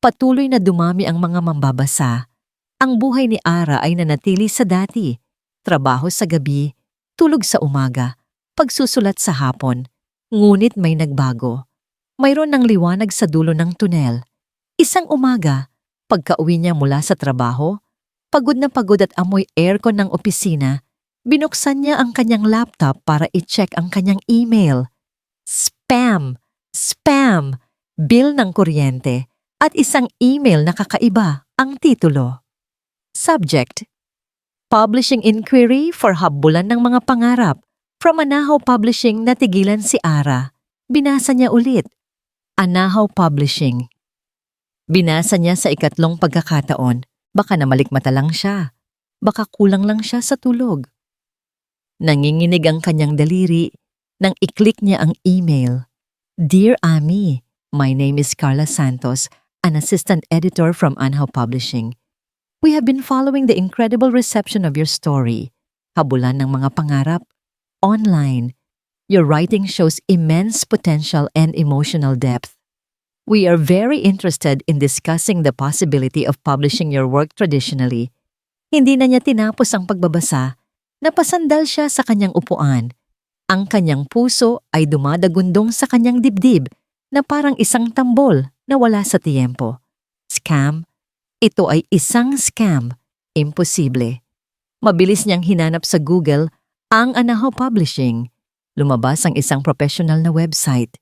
Patuloy na dumami ang mga mambabasa. Ang buhay ni Ara ay nanatili sa dati. Trabaho sa gabi, tulog sa umaga, pagsusulat sa hapon. Ngunit may nagbago. Mayroon ng liwanag sa dulo ng tunel. Isang umaga, Pagka-uwi niya mula sa trabaho, pagod na pagod at amoy aircon ng opisina, binuksan niya ang kanyang laptop para i-check ang kanyang email. Spam! Spam! Bill ng kuryente at isang email na kakaiba ang titulo. Subject: Publishing Inquiry for Habulan ng Mga Pangarap from Anahaw Publishing na tigilan si Ara. Binasa niya ulit. Anahaw Publishing. Binasa niya sa ikatlong pagkakataon. Baka namalikmata lang siya. Baka kulang lang siya sa tulog. Nanginginig ang kanyang daliri nang i-click niya ang email. Dear Ami, my name is Carla Santos, an assistant editor from Anahaw Publishing. We have been following the incredible reception of your story, Habulan ng Mga Pangarap, online. Your writing shows immense potential and emotional depth. We are very interested in discussing the possibility of publishing your work traditionally. Hindi na niya tinapos ang pagbabasa, napasandal siya sa kanyang upuan. Ang kanyang puso ay dumadagundong sa kanyang dibdib na parang isang tambol na wala sa tiyempo. Scam? Ito ay isang scam. Imposible. Mabilis niyang hinanap sa Google ang Anahaw Publishing. Lumabas ang isang professional na website.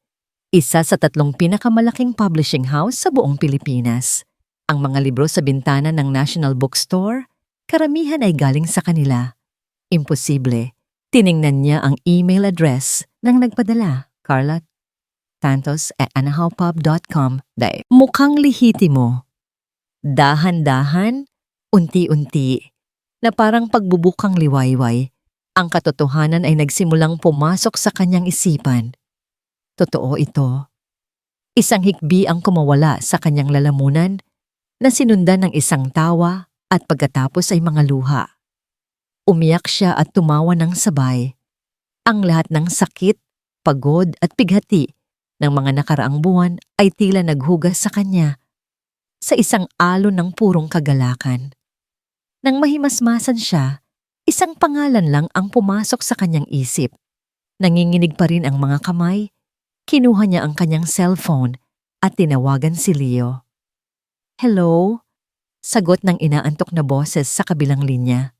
Isa sa 3 pinakamalaking publishing house sa buong Pilipinas. Ang mga libro sa bintana ng National Bookstore, karamihan ay galing sa kanila. Imposible. Tiningnan niya ang email address ng nagpadala, carlasantos@anahawpub.com. Mukhang lihitimo. Dahan-dahan, unti-unti, na parang pagbubukang liwayway, ang katotohanan ay nagsimulang pumasok sa kanyang isipan. Totoo ito. Isang hikbi ang kumawala sa kanyang lalamunan na sinundan ng isang tawa at pagkatapos ay mga luha. Umiyak siya at tumawa ng sabay. Ang lahat ng sakit, pagod at pighati ng mga nakaraang buwan ay tila naghugas sa kanya sa isang alon ng purong kagalakan. Nang mahimasmasan siya, isang pangalan lang ang pumasok sa kanyang isip. Nanginginig pa rin ang mga kamay, kinuha niya ang kanyang cellphone at tinawagan si Leo. Hello? Sagot ng inaantok na boses sa kabilang linya.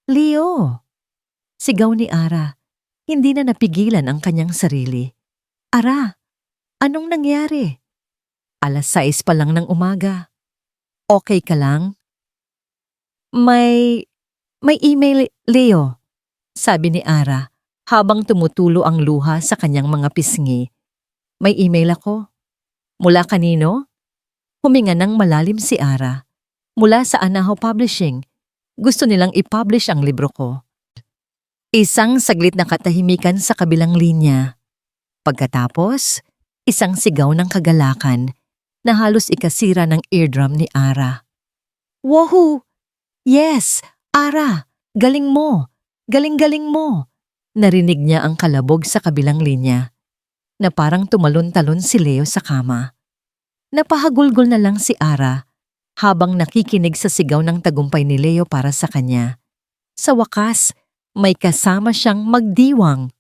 Leo! Sigaw ni Ara. Hindi na napigilan ang kanyang sarili. Ara, anong nangyari? 6:00 pa lang ng umaga. Okay ka lang? May email, Leo, sabi ni Ara habang tumutulo ang luha sa kanyang mga pisngi. May email ako. Mula kanino? Huminga ng malalim si Ara. Mula sa Anahaw Publishing. Gusto nilang i-publish ang libro ko. Isang saglit na katahimikan sa kabilang linya. Pagkatapos, isang sigaw ng kagalakan na halos ikasira ng eardrum ni Ara. Woohoo! Yes, Ara! Galing mo! Galing-galing mo! Narinig niya ang kalabog sa kabilang linya na parang tumalon-talon si Leo sa kama. Napahagulgol na lang si Ara habang nakikinig sa sigaw ng tagumpay ni Leo para sa kanya. Sa wakas, may kasama siyang magdiwang.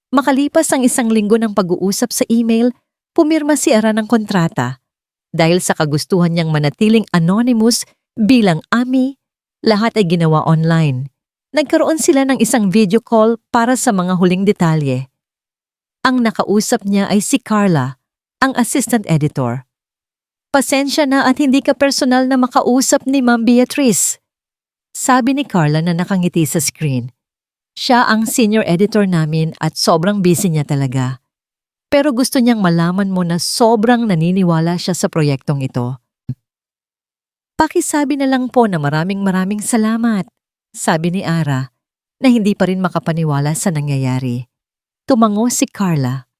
Makalipas ang 1 linggo ng pag-uusap sa email, pumirma si Ara ng kontrata. Dahil sa kagustuhan niyang manatiling anonymous bilang Ami, lahat ay ginawa online. Nagkaroon sila ng isang video call para sa mga huling detalye. Ang nakausap niya ay si Carla, ang assistant editor. Pasensya na at hindi ka personal na makausap ni Ma'am Beatrice. Sabi ni Carla na nakangiti sa screen. Siya ang senior editor namin at sobrang busy niya talaga. Pero gusto niyang malaman mo na sobrang naniniwala siya sa proyektong ito. Pakisabi na lang po na maraming salamat, sabi ni Ara, na hindi pa rin makapaniwala sa nangyayari. Tumango si Carla.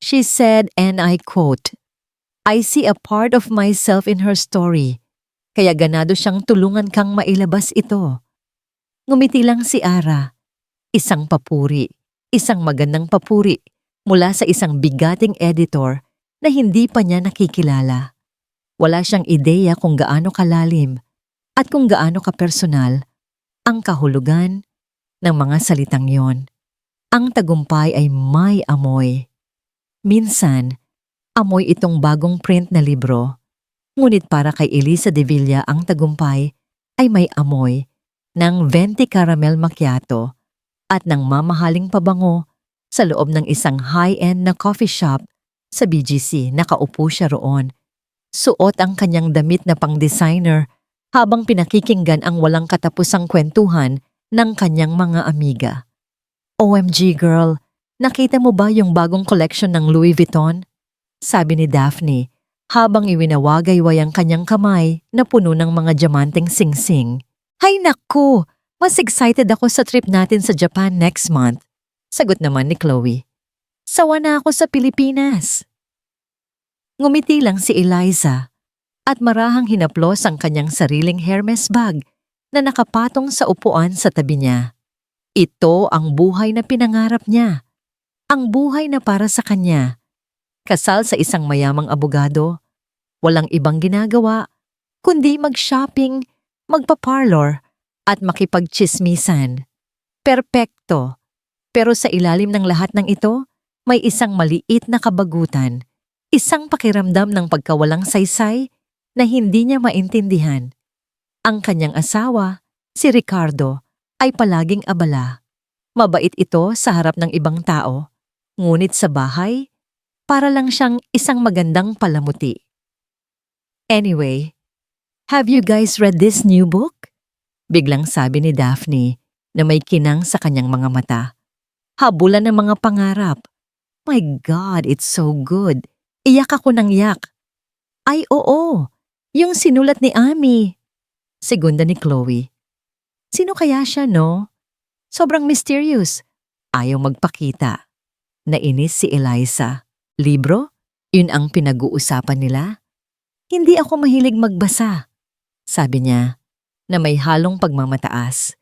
She said, and I quote, I see a part of myself in her story, kaya ganado siyang tulungan kang mailabas ito. Ngumiti lang si Ara. Isang papuri, isang magandang papuri mula sa isang bigating editor na hindi pa niya nakikilala. Wala siyang ideya kung gaano kalalim at kung gaano kapersonal ang kahulugan ng mga salitang yon. Ang tagumpay ay may amoy. Minsan, amoy itong bagong print na libro. Ngunit para kay Elisa de Villa ang tagumpay ay may amoy ng venti caramel macchiato at ng mamahaling pabango sa loob ng isang high-end na coffee shop sa BGC. Nakaupo siya roon. Suot ang kanyang damit na pang-designer habang pinakikinggan ang walang katapusang kwentuhan ng kanyang mga amiga. OMG girl, nakita mo ba yung bagong collection ng Louis Vuitton? Sabi ni Daphne habang iwinawagayway ang kanyang kamay na puno ng mga diamanteng singsing. Hay naku! Mas excited ako sa trip natin sa Japan next month. Sagot naman ni Chloe. Sawa na ako sa Pilipinas. Ngumiti lang si Eliza at marahang hinaplos ang kanyang sariling Hermes bag na nakapatong sa upuan sa tabi niya. Ito ang buhay na pinangarap niya. Ang buhay na para sa kanya. Kasal sa isang mayamang abogado, walang ibang ginagawa kundi mag-shopping, magpa-parlor at makipagtsismisan. Perpekto. Pero sa ilalim ng lahat ng ito, may isang maliit na kabagutan. Isang pakiramdam ng pagkawalang saysay na hindi niya maintindihan. Ang kanyang asawa, si Ricardo, ay palaging abala. Mabait ito sa harap ng ibang tao, ngunit sa bahay, para lang siyang isang magandang palamuti. Anyway, have you guys read this new book? Biglang sabi ni Daphne na may kinang sa kanyang mga mata. Habulan ng mga pangarap. My God, it's so good. Iyak ako ng yak. Ay oo, yung sinulat ni Ami. Segunda ni Chloe. Sino kaya siya, no? Sobrang mysterious. Ayaw magpakita. Nainis si Eliza. Libro? Yun ang pinag-uusapan nila? Hindi ako mahilig magbasa. Sabi niya, na may halong pagmamataas.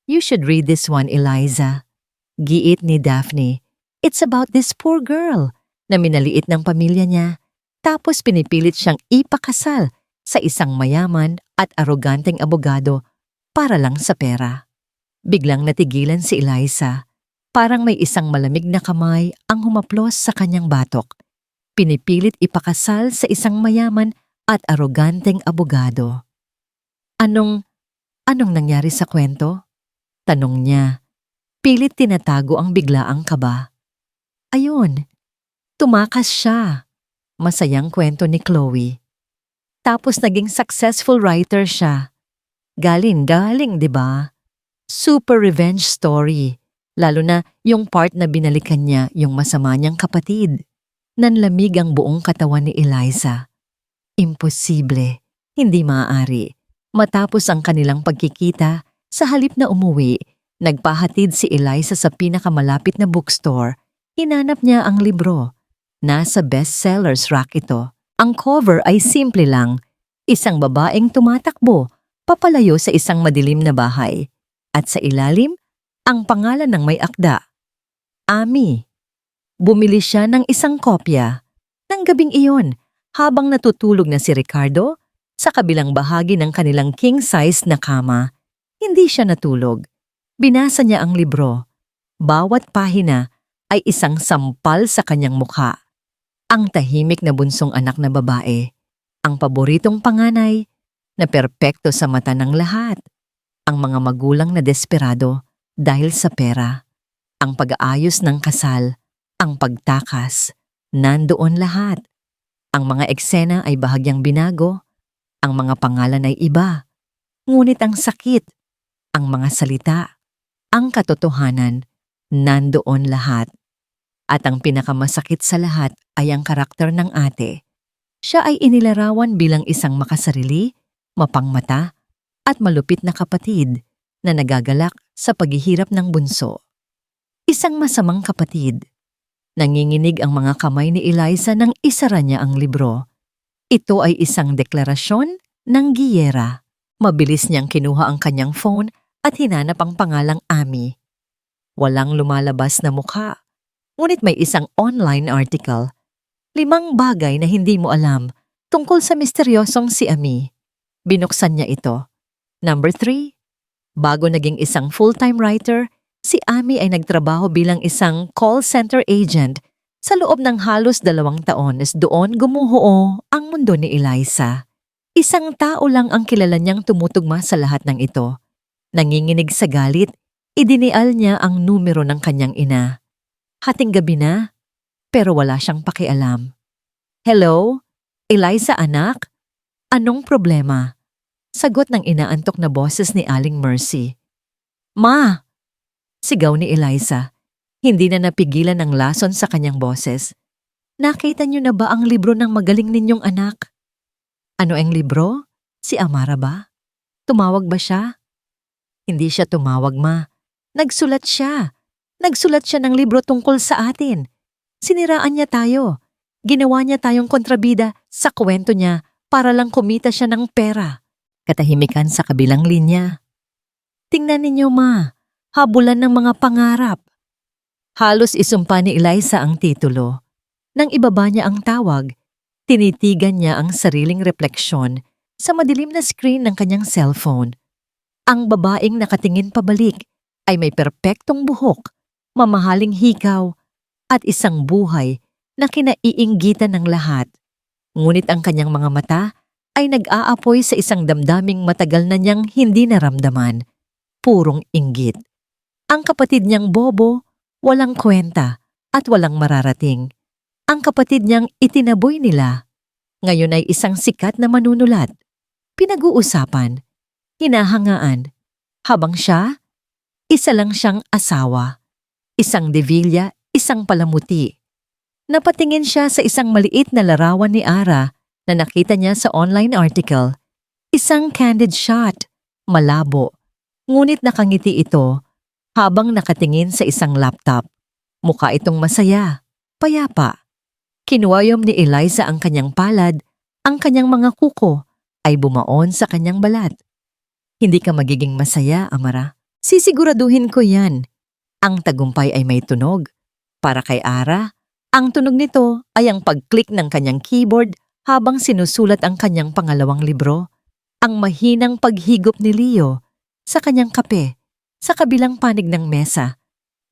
You should read this one, Eliza. Giit ni Daphne. It's about this poor girl na minaliit ng pamilya niya, tapos pinipilit siyang ipakasal sa isang mayaman at aroganteng abogado para lang sa pera. Biglang natigilan si Eliza. Parang may isang malamig na kamay ang humaplos sa kanyang batok. Pinipilit ipakasal sa isang mayaman at aroganteng abogado. Anong nangyari sa kwento? Tanong niya. Pilit tinatago ang biglaang kaba. Ayun, tumakas siya. Masayang kwento ni Chloe. Tapos naging successful writer siya. Galing, 'di ba? Super revenge story. Lalo na yung part na binalikan niya yung masama niyang kapatid. Nanlamig ang buong katawan ni Eliza. Imposible, hindi maaari. Matapos ang kanilang pagkikita, sa halip na umuwi, nagpahatid si Eliza sa pinakamalapit na bookstore. Hinanap niya ang libro. Nasa bestsellers rack ito. Ang cover ay simple lang. Isang babaeng tumatakbo, papalayo sa isang madilim na bahay. At sa ilalim, ang pangalan ng may akda. Ami. Bumili siya ng isang kopya. Nang gabing iyon, habang natutulog na si Ricardo, sa kabilang bahagi ng kanilang king-size na kama, hindi siya natulog. Binasa niya ang libro. Bawat pahina ay isang sampal sa kanyang mukha. Ang tahimik na bunsong anak na babae, ang paboritong panganay na perpekto sa mata ng lahat, ang mga magulang na desperado dahil sa pera, ang pag-aayos ng kasal, ang pagtakas, nandoon lahat. Ang mga eksena ay bahagyang binago, ang mga pangalan ay iba, ngunit ang sakit, ang mga salita, ang katotohanan, nandoon lahat. At ang pinakamasakit sa lahat ay ang karakter ng ate. Siya ay inilarawan bilang isang makasarili, mapangmata, at malupit na kapatid na nagagalak sa paghihirap ng bunso. Isang masamang kapatid. Nanginginig ang mga kamay ni Eliza nang isara niya ang libro. Ito ay isang deklarasyon ng giyera. Mabilis niyang kinuha ang kanyang phone at hinanap ang pangalang Ami. Walang lumalabas na mukha. Ngunit may isang online article. 5 bagay na hindi mo alam tungkol sa misteryosong si Ami. Binuksan niya ito. Number 3. Bago naging isang full-time writer, si Ami ay nagtrabaho bilang isang call center agent sa loob ng halos 2 taon. Doon gumuho ang mundo ni Eliza. Isang tao lang ang kilala niyang tumutugma sa lahat ng ito. Nanginginig sa galit, idinial niya ang numero ng kanyang ina. Hating gabi na, pero wala siyang pakialam. Hello? Eliza anak? Anong problema? Sagot ng inaantok na boses ni Aling Mercy. Ma! Sigaw ni Eliza. Hindi na napigilan ang lason sa kanyang boses. Nakita niyo na ba ang libro ng magaling ninyong anak? Ano ang libro? Si Amara ba? Tumawag ba siya? Hindi siya tumawag, ma. Nagsulat siya. Nagsulat siya ng libro tungkol sa atin. Siniraan niya tayo. Ginawa niya tayong kontrabida sa kwento niya para lang kumita siya ng pera. Katahimikan sa kabilang linya. Tingnan ninyo, ma. Habulan ng mga pangarap. Halos isumpa ni Eliza ang titulo. Nang ibaba niya ang tawag, tinitigan niya ang sariling refleksyon sa madilim na screen ng kanyang cellphone. Ang babaeng nakatingin pabalik ay may perpektong buhok, mamahaling hikaw, at isang buhay na kinaiinggitan ng lahat. Ngunit ang kanyang mga mata ay nag-aapoy sa isang damdaming matagal na niyang hindi naramdaman. Purong inggit. Ang kapatid niyang bobo, walang kwenta at walang mararating. Ang kapatid niyang itinaboy nila. Ngayon ay isang sikat na manunulat. Pinag-uusapan, hinahangaan, habang siya, isa lang siyang asawa. Isang devilla, isang palamuti. Napatingin siya sa isang maliit na larawan ni Ara na nakita niya sa online article. Isang candid shot, malabo. Ngunit nakangiti ito habang nakatingin sa isang laptop. Mukha itong masaya, payapa. Kinuwayom ni Eliza ang kanyang palad, ang kanyang mga kuko ay bumaon sa kanyang balat. Hindi ka magiging masaya, Amara. Sisiguraduhin ko yan. Ang tagumpay ay may tunog. Para kay Ara, ang tunog nito ay ang pag-click ng kanyang keyboard habang sinusulat ang kanyang pangalawang libro. Ang mahinang paghigop ni Leo sa kanyang kape sa kabilang panig ng mesa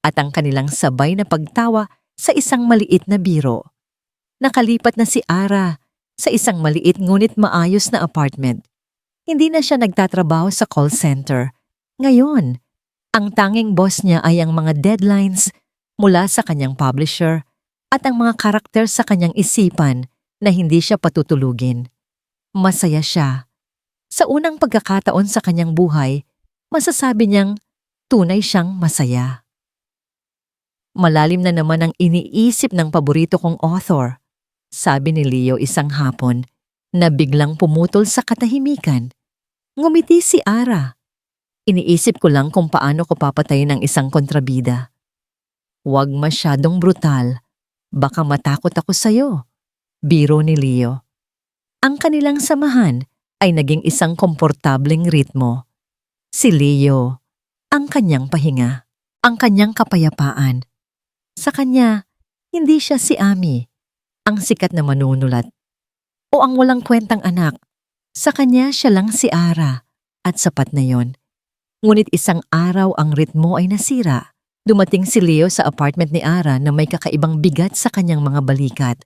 at ang kanilang sabay na pagtawa sa isang maliit na biro. Nakalipat na si Ara sa isang maliit ngunit maayos na apartment. Hindi na siya nagtatrabaho sa call center. Ngayon, ang tanging boss niya ay ang mga deadlines mula sa kanyang publisher at ang mga karakter sa kanyang isipan na hindi siya patutulugin. Masaya siya. Sa unang pagkakataon sa kanyang buhay, masasabi niyang tunay siyang masaya. Malalim na naman ang iniisip ng paborito kong author, sabi ni Leo isang hapon na biglang pumutol sa katahimikan. Ngumiti si Ara. Iniisip ko lang kung paano ko papatayin ang isang kontrabida. Huwag masyadong brutal. Baka matakot ako sa'yo. Biro ni Leo. Ang kanilang samahan ay naging isang komportableng ritmo. Si Leo, ang kanyang pahinga, ang kanyang kapayapaan. Sa kanya, hindi siya si Ami, ang sikat na manunulat, o ang walang kwentang anak. Sa kanya siya lang si Ara, at sapat na yon. Ngunit isang araw ang ritmo ay nasira. Dumating si Leo sa apartment ni Ara na may kakaibang bigat sa kanyang mga balikat.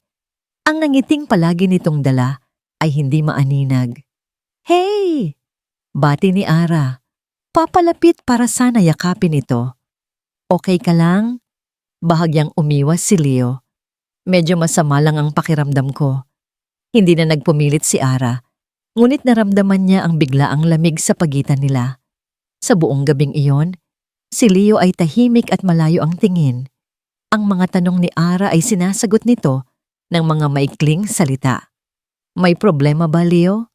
Ang nangiting palagi nitong dala ay hindi maaninag. Hey! Bati ni Ara. Papalapit para sana yakapin ito. Okay ka lang? Bahagyang umiwas si Leo. Medyo masama lang ang pakiramdam ko. Hindi na nagpumilit si Ara, ngunit naramdaman niya ang biglaang lamig sa pagitan nila. Sa buong gabing iyon, si Leo ay tahimik at malayo ang tingin. Ang mga tanong ni Ara ay sinasagot nito ng mga maikling salita. May problema ba, Leo?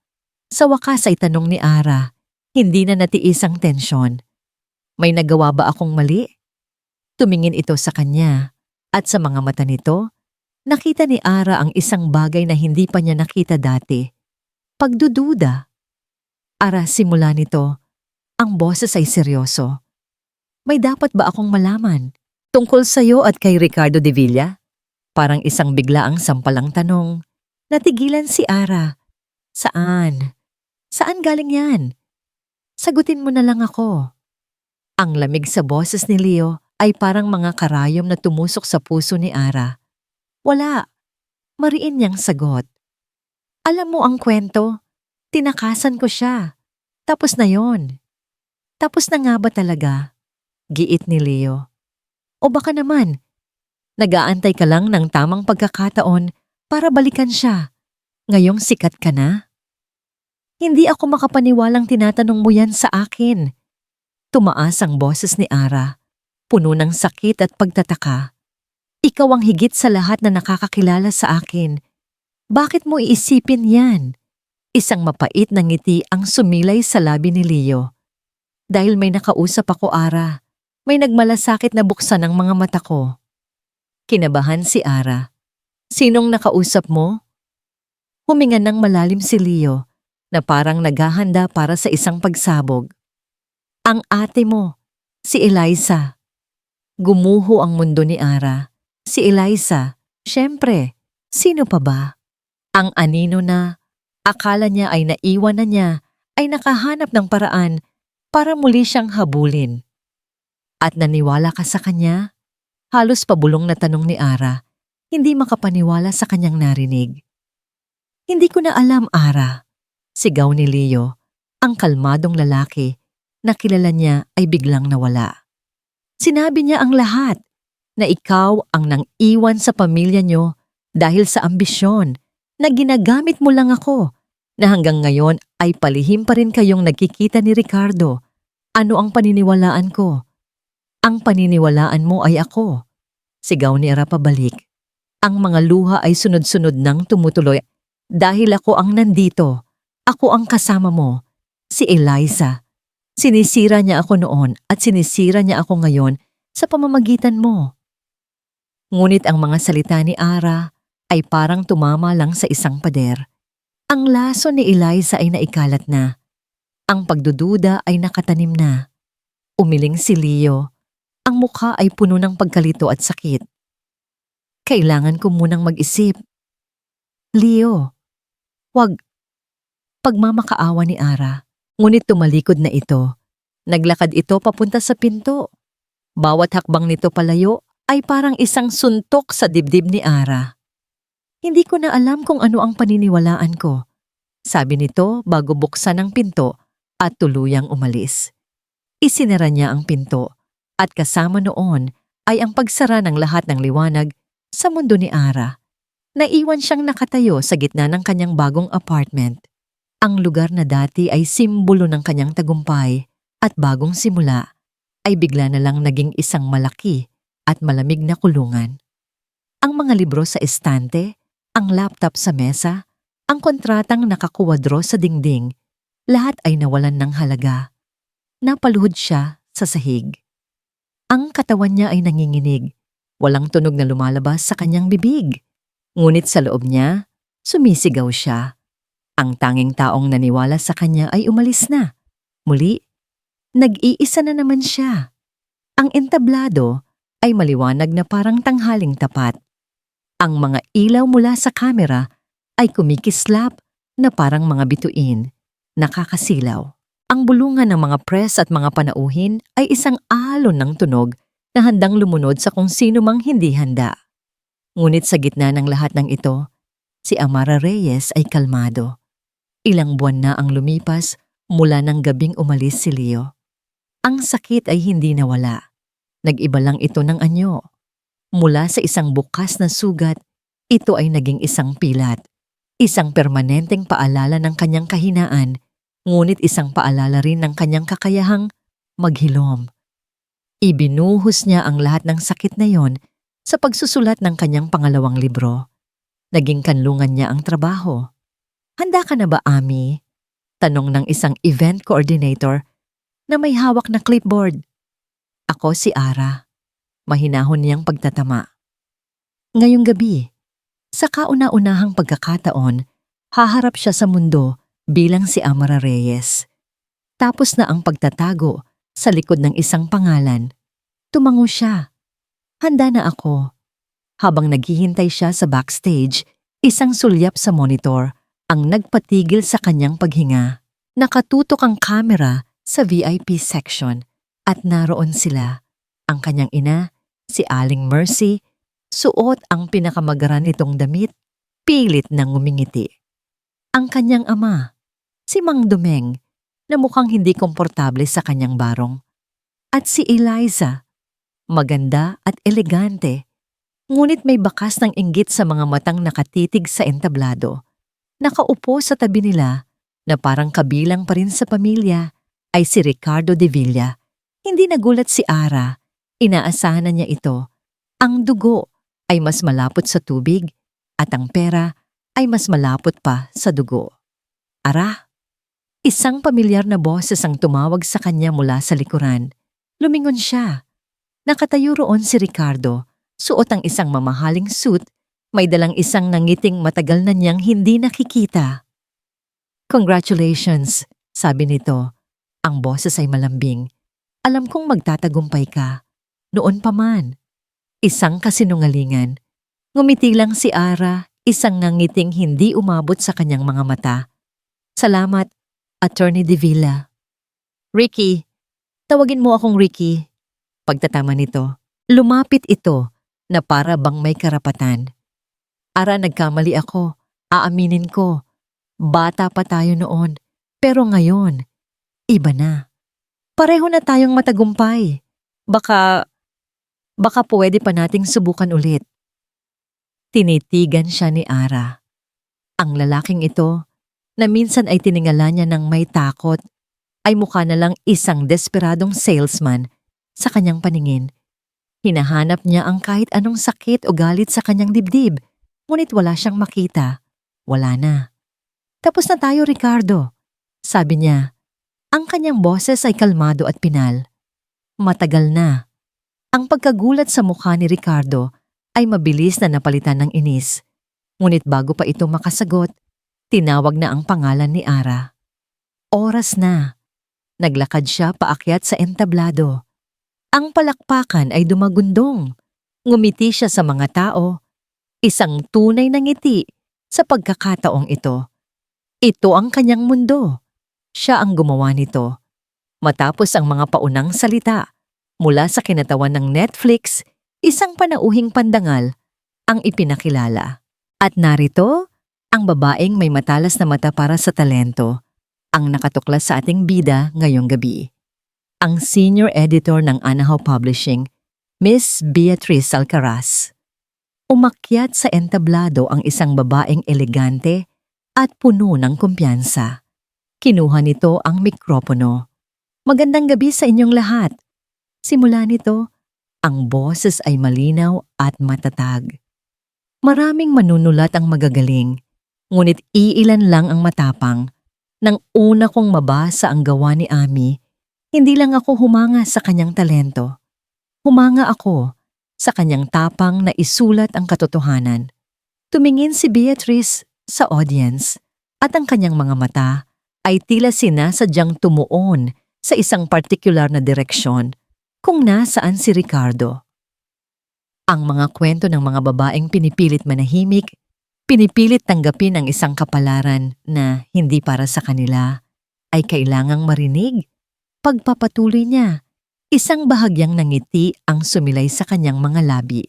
Sa wakas ay tanong ni Ara, hindi na natiis ang tensyon. May nagawa ba akong mali? Tumingin ito sa kanya at sa mga mata nito, nakita ni Ara ang isang bagay na hindi pa niya nakita dati. Pagdududa. Ara, simula nito, ang boses ay seryoso. May dapat ba akong malaman tungkol sa'yo at kay Ricardo de Villa? Parang isang biglaang sampalang tanong. Natigilan si Ara. Saan? Saan galing yan? Sagutin mo na lang ako. Ang lamig sa boses ni Leo ay parang mga karayom na tumusok sa puso ni Ara. Wala. Mariin niyang sagot. Alam mo ang kwento, Tinakasan ko siya. Tapos na yon. Tapos na nga ba talaga? Giit ni Leo. O baka naman, nag-aantay ka lang ng tamang pagkakataon para balikan siya. Ngayong sikat ka na? Hindi ako makapaniwalang tinatanong mo yan sa akin. Tumaas ang boses ni Ara, puno ng sakit at pagtataka. Ikaw ang higit sa lahat na nakakakilala sa akin. Bakit mo iisipin yan? Isang mapait na ngiti ang sumilay sa labi ni Leo. Dahil may nakausap ako, Ara. May nagmalasakit na buksan ang mga mata ko. Kinabahan si Ara. Sinong nakausap mo? Huminga ng malalim si Leo na parang naghahanda para sa isang pagsabog. Ang ate mo, si Eliza. Gumuho ang mundo ni Ara. Si Eliza, syempre, sino pa ba? Ang anino na, akala niya ay naiwan na niya, ay nakahanap ng paraan para muli siyang habulin. At naniwala ka sa kanya? Halos pabulong na tanong ni Ara, hindi makapaniwala sa kanyang narinig. Hindi ko na alam, Ara. Sigaw ni Leo, ang kalmadong lalaki na kilala niya ay biglang nawala. Sinabi niya ang lahat, na ikaw ang nang-iwan sa pamilya niyo dahil sa ambisyon na ginagamit mo lang ako, na hanggang ngayon ay palihim pa rin kayong nagkikita ni Ricardo. Ano ang paniniwalaan ko? Ang paniniwalaan mo ay ako. Sigaw ni Ara pabalik. Ang mga luha ay sunod-sunod nang tumutuloy dahil ako ang nandito. Ako ang kasama mo, si Eliza. Sinisira niya ako noon at sinisira niya ako ngayon sa pamamagitan mo. Ngunit ang mga salita ni Ara ay parang tumama lang sa isang pader. Ang laso ni Eliza ay naikalat na. Ang pagdududa ay nakatanim na. Umiling si Leo. Ang mukha ay puno ng pagkalito at sakit. Kailangan ko munang mag-isip. Leo, wag. Pagmamakaawa ni Ara, ngunit tumalikod na ito. Naglakad ito papunta sa pinto. Bawat hakbang nito palayo ay parang isang suntok sa dibdib ni Ara. Hindi ko na alam kung ano ang paniniwalaan ko, sabi nito bago buksan ang pinto at tuluyang umalis. Isinara niya ang pinto at kasama noon ay ang pagsara ng lahat ng liwanag sa mundo ni Ara. Naiwan siyang nakatayo sa gitna ng kanyang bagong apartment. Ang lugar na dati ay simbolo ng kanyang tagumpay at bagong simula ay bigla na lang naging isang malaki at malamig na kulungan. Ang mga libro sa estante, ang laptop sa mesa, ang kontratang nakakuwadro sa dingding, lahat ay nawalan ng halaga. Napaluhod siya sa sahig. Ang katawan niya ay nanginginig, walang tunog na lumalabas sa kanyang bibig. Ngunit sa loob niya, sumisigaw siya. Ang tanging taong naniwala sa kanya ay umalis na. Muli, nag-iisa na naman siya. Ang entablado ay maliwanag na parang tanghaling tapat. Ang mga ilaw mula sa kamera ay kumikislap na parang mga bituin, nakakasilaw. Ang bulungan ng mga press at mga panauhin ay isang alon ng tunog na handang lumunod sa kung sino mang hindi handa. Ngunit sa gitna ng lahat ng ito, si Amara Reyes ay kalmado. Ilang buwan na ang lumipas mula ng gabing umalis si Leo. Ang sakit ay hindi nawala. Nag-iba lang ito ng anyo. Mula sa isang bukas na sugat, ito ay naging isang pilat. Isang permanenteng paalala ng kanyang kahinaan, ngunit isang paalala rin ng kanyang kakayahang maghilom. Ibinuhos niya ang lahat ng sakit na yon sa pagsusulat ng kanyang pangalawang libro. Naging kanlungan niya ang trabaho. Handa ka na ba, Ami? Tanong ng isang event coordinator na may hawak na clipboard. Ako si Ara. Mahinahon niyang pagtatama. Ngayong gabi, sa kauna-unahang pagkakataon, haharap siya sa mundo bilang si Amara Reyes. Tapos na ang pagtatago sa likod ng isang pangalan. Tumango siya. Handa na ako. Habang naghihintay siya sa backstage, isang sulyap sa monitor ang nagpatigil sa kanyang paghinga. Nakatutok ang kamera sa VIP section at naroon sila. Ang kanyang ina, si Aling Mercy, suot ang pinakamagaran nitong damit, pilit nang ngumingiti. Ang kanyang ama, si Mang Dumeng na mukhang hindi komportable sa kanyang barong, at si Eliza, maganda at elegante, ngunit may bakas ng inggit sa mga matang nakatitig sa entablado. Nakaupo sa tabi nila na parang kabilang pa rin sa pamilya ay si Ricardo de Villa. Hindi nagulat si Ara, inaasahan na niya ito. Ang dugo ay mas malapot sa tubig at ang pera ay mas malapot pa sa dugo. Ara, isang pamilyar na boses ang tumawag sa kanya mula sa likuran. Lumingon siya. Nakatayo roon si Ricardo, suot ang isang mamahaling suit, may dalang isang nangiting matagal na niyang hindi nakikita. "Congratulations," sabi nito. Ang boses ay malambing. "Alam kong magtatagumpay ka. Noon pa man." Isang kasinungalingan. Ngumiti lang si Ara, isang nangiting hindi umabot sa kanyang mga mata. "Salamat, Attorney de Villa." "Ricky, tawagin mo akong Ricky." Pagtatama nito, lumapit ito na para bang may karapatan. "Ara, nagkamali ako. Aaminin ko. Bata pa tayo noon. Pero ngayon, iba na. Pareho na tayong matagumpay. Baka pwede pa nating subukan ulit." Tinitigan siya ni Ara. Ang lalaking ito, na minsan ay tiningala niya ng may takot, ay mukha na lang isang desperadong salesman sa kanyang paningin. Hinahanap niya ang kahit anong sakit o galit sa kanyang dibdib, ngunit wala siyang makita. Wala na. "Tapos na tayo, Ricardo," sabi niya. Ang kanyang boses ay kalmado at pinal. Matagal na. Ang pagkagulat sa mukha ni Ricardo ay mabilis na napalitan ng inis. Ngunit bago pa ito makasagot, tinawag na ang pangalan ni Ara. Oras na. Naglakad siya paakyat sa entablado. Ang palakpakan ay dumagundong. Ngumiti siya sa mga tao. Isang tunay na ngiti sa pagkakataong ito. Ito ang kanyang mundo. Siya ang gumawa nito. Matapos ang mga paunang salita, mula sa kinatawan ng Netflix, isang panauhing pandangal ang ipinakilala. At narito, ang babaeng may matalas na mata para sa talento, ang nakatuklas sa ating bida ngayong gabi. Ang senior editor ng Anahaw Publishing, Miss Beatrice Alcaraz. Umakyat sa entablado ang isang babaeng elegante at puno ng kumpiyansa. Kinuha nito ang mikropono. "Magandang gabi sa inyong lahat." Simula nito, ang boses ay malinaw at matatag. Maraming manunulat ang magagaling, ngunit iilan lang ang matapang. Nang una kong mabasa ang gawa ni Ami, hindi lang ako humanga sa kanyang talento. Humanga ako sa kanyang tapang na isulat ang katotohanan. Tumingin si Beatrice sa audience at ang kanyang mga mata ay tila sinasadyang tumuon sa isang partikular na direksyon kung nasaan si Ricardo. Ang mga kwento ng mga babaeng pinipilit manahimik, pinipilit tanggapin ang isang kapalaran na hindi para sa kanila, ay kailangang marinig. Pagpapatuloy niya, isang bahagyang nangiti ang sumilay sa kanyang mga labi.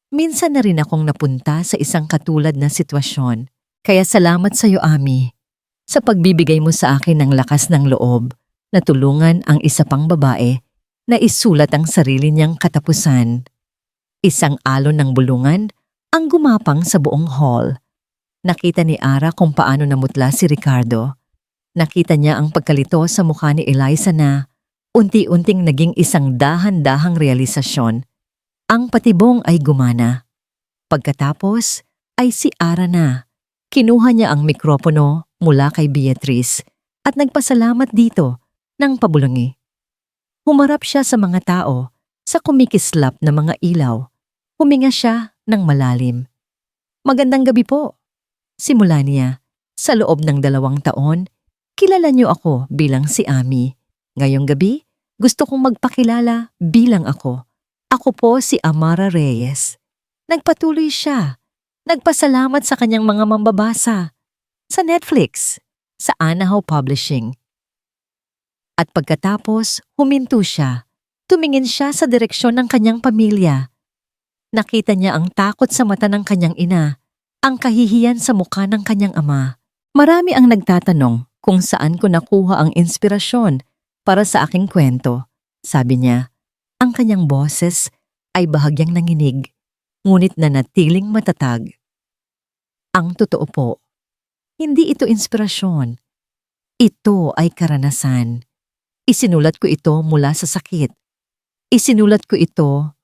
"Minsan na rin akong napunta sa isang katulad na sitwasyon, kaya salamat sa iyo, Ami, sa pagbibigay mo sa akin ng lakas ng loob na tulungan ang isa pang babae na isulat ang sarili niyang katapusan." Isang alon ng bulungan ang gumapang sa buong hall. Nakita ni Ara kung paano namutla si Ricardo. Nakita niya ang pagkalito sa mukha ni Eliza na unti-unting naging isang dahan-dahang realisasyon. Ang patibong ay gumana. Pagkatapos ay si Ara na. Kinuha niya ang mikropono mula kay Beatrice at nagpasalamat dito ng pabulungi. Humarap siya sa mga tao sa kumikislap na mga ilaw. Huminga siya ng malalim. "Magandang gabi po." Simula niya, "Sa loob ng 2 taon, kilala niyo ako bilang si Ami. Ngayong gabi, gusto kong magpakilala bilang ako. Ako po si Amara Reyes." Nagpatuloy siya. Nagpasalamat sa kanyang mga mambabasa, sa Netflix, sa Anahaw Publishing. At pagkatapos, huminto siya. Tumingin siya sa direksyon ng kanyang pamilya. Nakita niya ang takot sa mata ng kanyang ina, ang kahihiyan sa mukha ng kanyang ama. Marami ang nagtatanong kung saan ko nakuha ang inspirasyon para sa aking kwento. Sabi niya, ang kanyang boses ay bahagyang nanginig, ngunit nanatiling matatag. Ang totoo po, hindi ito inspirasyon. Ito ay karanasan. Isinulat ko ito mula sa sakit. Isinulat ko ito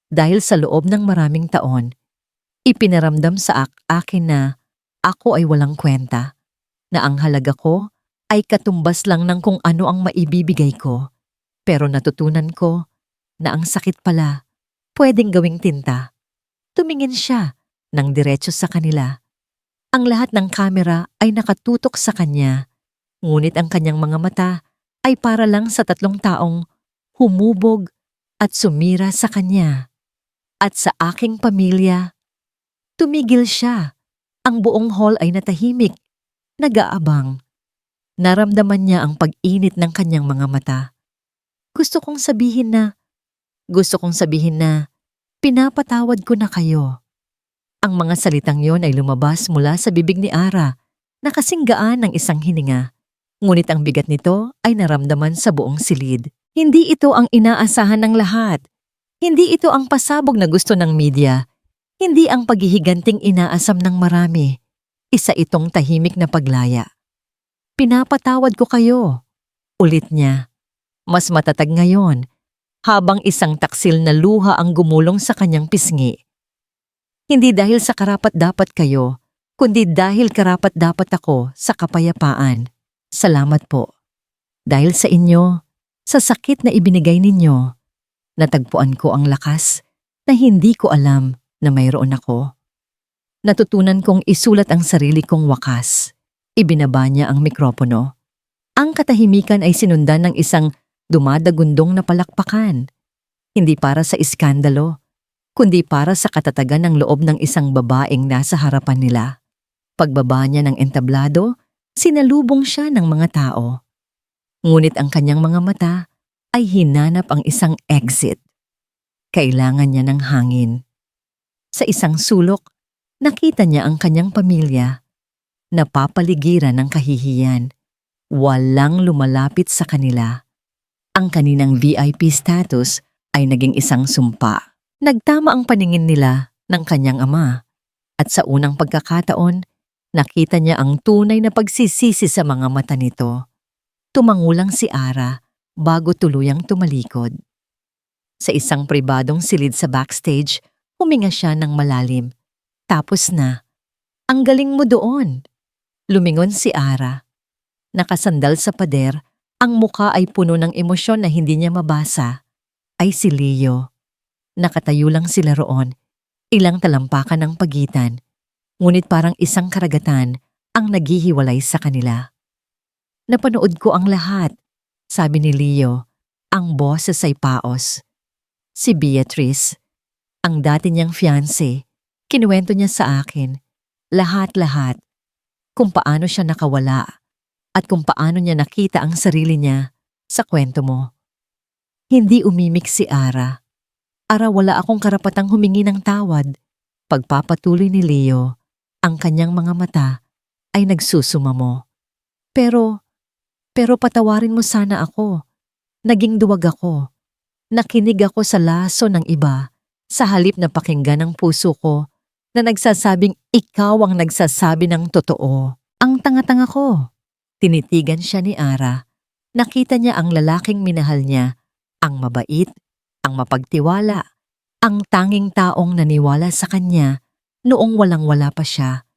dahil sa loob ng maraming taon, ipinaramdam sa akin na ako ay walang kwenta, na ang halaga ko ay katumbas lang ng kung ano ang maibibigay ko. Pero natutunan ko na ang sakit pala pwedeng gawing tinta. Tumingin siya ng diretso sa kanila. Ang lahat ng kamera ay nakatutok sa kanya, ngunit ang kanyang mga mata ay para lang sa 3 taong humubog at sumira sa kanya. At sa aking pamilya, tumigil siya. Ang buong hall ay natahimik, nag-aabang. Naramdaman niya ang pag-init ng kanyang mga mata. Gusto kong sabihin na, pinapatawad ko na kayo. Ang mga salitang yon ay lumabas mula sa bibig ni Ara, na kasing gaan ng isang hininga. Ngunit ang bigat nito ay naramdaman sa buong silid. Hindi ito ang inaasahan ng lahat. Hindi ito ang pasabog na gusto ng media. Hindi ang paghihiganting inaasam ng marami. Isa itong tahimik na paglaya. Pinapatawad ko kayo. Ulit niya. Mas matatag ngayon, habang isang taksil na luha ang gumulong sa kanyang pisngi. Hindi dahil sa karapat-dapat kayo, kundi dahil karapat-dapat ako sa kapayapaan. Salamat po. Dahil sa inyo, sa sakit na ibinigay ninyo, natagpuan ko ang lakas na hindi ko alam na mayroon ako. Natutunan kong isulat ang sarili kong wakas. Ibinaba niya ang mikropono. Ang katahimikan ay sinundan ng isang dumadagundong na palakpakan. Hindi para sa iskandalo, kundi para sa katatagan ng loob ng isang babaeng nasa harapan nila. Pagbaba niya ng entablado, sinalubong siya ng mga tao. Ngunit ang kanyang mga mata ay hinanap ang isang exit. Kailangan niya ng hangin. Sa isang sulok, nakita niya ang kanyang pamilya, napapaligiran ng kahihiyan. Walang lumalapit sa kanila. Ang kaninang VIP status ay naging isang sumpa. Nagtama ang paningin nila ng kanyang ama. At sa unang pagkakataon, nakita niya ang tunay na pagsisisi sa mga mata nito. Tumangulang si Ara bago tuluyang tumalikod. Sa isang pribadong silid sa backstage, huminga siya ng malalim. Tapos na. Ang galing mo doon. Lumingon si Ara. Nakasandal sa pader, ang muka ay puno ng emosyon na hindi niya mabasa. Ay si Leo. Nakatayo lang sila roon, ilang talampakan ng pagitan, ngunit parang isang karagatan ang naghihiwalay sa kanila. Napanood ko ang lahat, sabi ni Leo, ang boses ay paos. Si Beatrice, ang dati niyang fiancé, kinuwento niya sa akin, lahat-lahat, kung paano siya nakawala. At kung paano niya nakita ang sarili niya sa kwento mo. Hindi umimik si Ara. Ara, wala akong karapatang humingi ng tawad. Pagpapatuloy ni Leo, ang kanyang mga mata ay nagsusumamo. Pero patawarin mo sana ako. Naging duwag ako. Nakinig ako sa laso ng iba, sa halip na pakinggan ng puso ko na nagsasabing ikaw ang nagsasabi ng totoo. Ang tanga-tanga ko. Tinitigan siya ni Ara. Nakita niya ang lalaking minahal niya, ang mabait, ang mapagtiwala, ang tanging taong naniwala sa kanya noong walang-wala pa siya.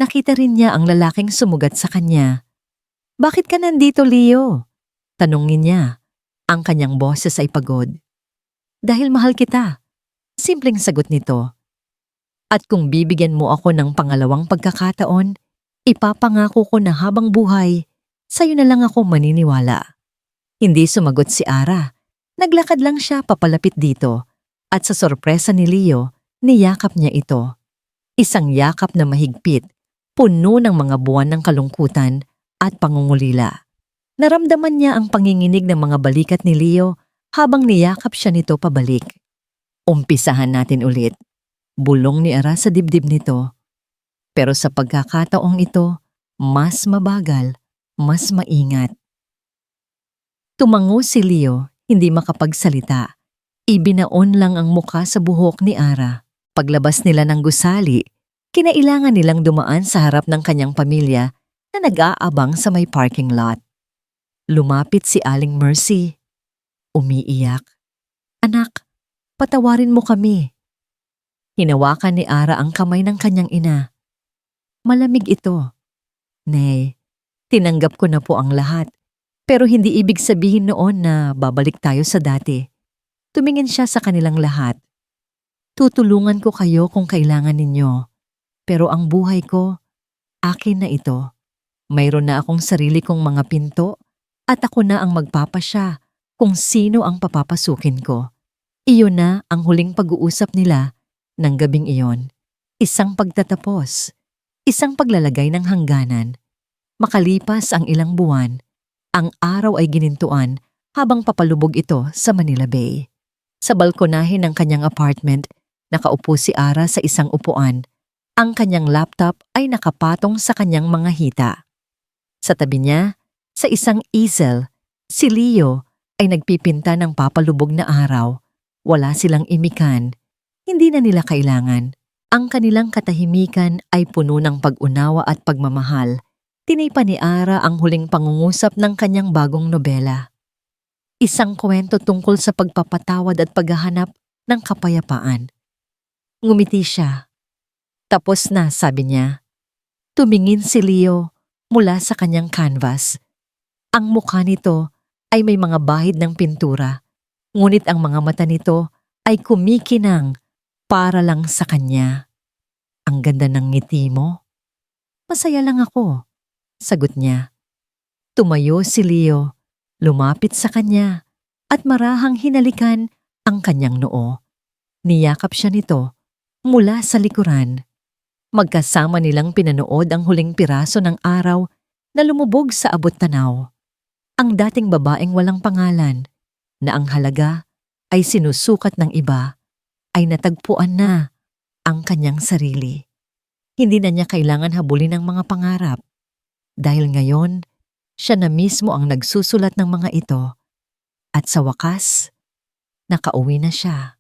Nakita rin niya ang lalaking sumugat sa kanya. Bakit ka nandito, Leo? Tanungin niya. Ang kanyang boses ay pagod. Dahil mahal kita. Simpleng sagot nito. At kung bibigyan mo ako ng pangalawang pagkakataon, ipapangako ko na habang buhay, sa'yo na lang ako maniniwala. Hindi sumagot si Ara. Naglakad lang siya papalapit dito at sa sorpresa ni Leo, niyakap niya ito. Isang yakap na mahigpit, puno ng mga buwan ng kalungkutan at pangungulila. Naramdaman niya ang panginginig ng mga balikat ni Leo habang niyakap siya nito pabalik. Umpisahan natin ulit. Bulong ni Ara sa dibdib nito. Pero sa pagkakataong ito, Mas mabagal, mas maingat. Tumango si Leo, hindi makapagsalita. Ibinaon lang ang muka sa buhok ni Ara. Paglabas nila ng gusali, kinailangan nilang dumaan sa harap ng kanyang pamilya na nag-aabang sa may parking lot. Lumapit si Aling Mercy. Umiiyak. Anak, patawarin mo kami. Hinawakan ni Ara ang kamay ng kanyang ina. Malamig ito. Nay, tinanggap ko na po ang lahat. Pero hindi ibig sabihin noon na babalik tayo sa dati. Tumingin siya sa kanilang lahat. Tutulungan ko kayo kung kailangan ninyo. Pero ang buhay ko, akin na ito. Mayroon na akong sarili kong mga pinto at ako na ang magpapasya kung sino ang papapasukin ko. Iyon na ang huling pag-uusap nila ng gabing iyon. Isang pagtatapos, isang paglalagay ng hangganan. Makalipas ang ilang buwan, ang araw ay ginintuan habang papalubog ito sa Manila Bay. Sa balkonahe ng kanyang apartment, nakaupo si Ara sa isang upuan. Ang kanyang laptop ay nakapatong sa kanyang mga hita. Sa tabi niya, sa isang easel, si Leo ay nagpipinta ng papalubog na araw. Wala silang imikan. Hindi na nila kailangan. Ang kanilang katahimikan ay puno ng pag-unawa at pagmamahal. Tinipa ni Ara ang huling pangungusap ng kanyang bagong nobela. Isang kwento tungkol sa pagpapatawad at paghahanap ng kapayapaan. Ngumiti siya. Tapos na, sabi niya. Tumingin si Leo mula sa kanyang canvas. Ang mukha nito ay may mga bahid ng pintura, ngunit ang mga mata nito ay kumikinang para lang sa kanya. Ang ganda ng ngiti mo. Masaya lang ako, sagot niya. Tumayo si Leo, lumapit sa kanya at marahang hinalikan ang kanyang noo. Niyakap siya nito mula sa likuran. Magkasama nilang pinanood ang huling piraso ng araw na lumubog sa abot-tanaw. Ang dating babaeng walang pangalan, na ang halaga ay sinusukat ng iba, ay natagpuan na ang kanyang sarili. Hindi na niya kailangan habulin ang mga pangarap. Dahil ngayon, siya na mismo ang nagsusulat ng mga ito. At sa wakas, nakauwi na siya.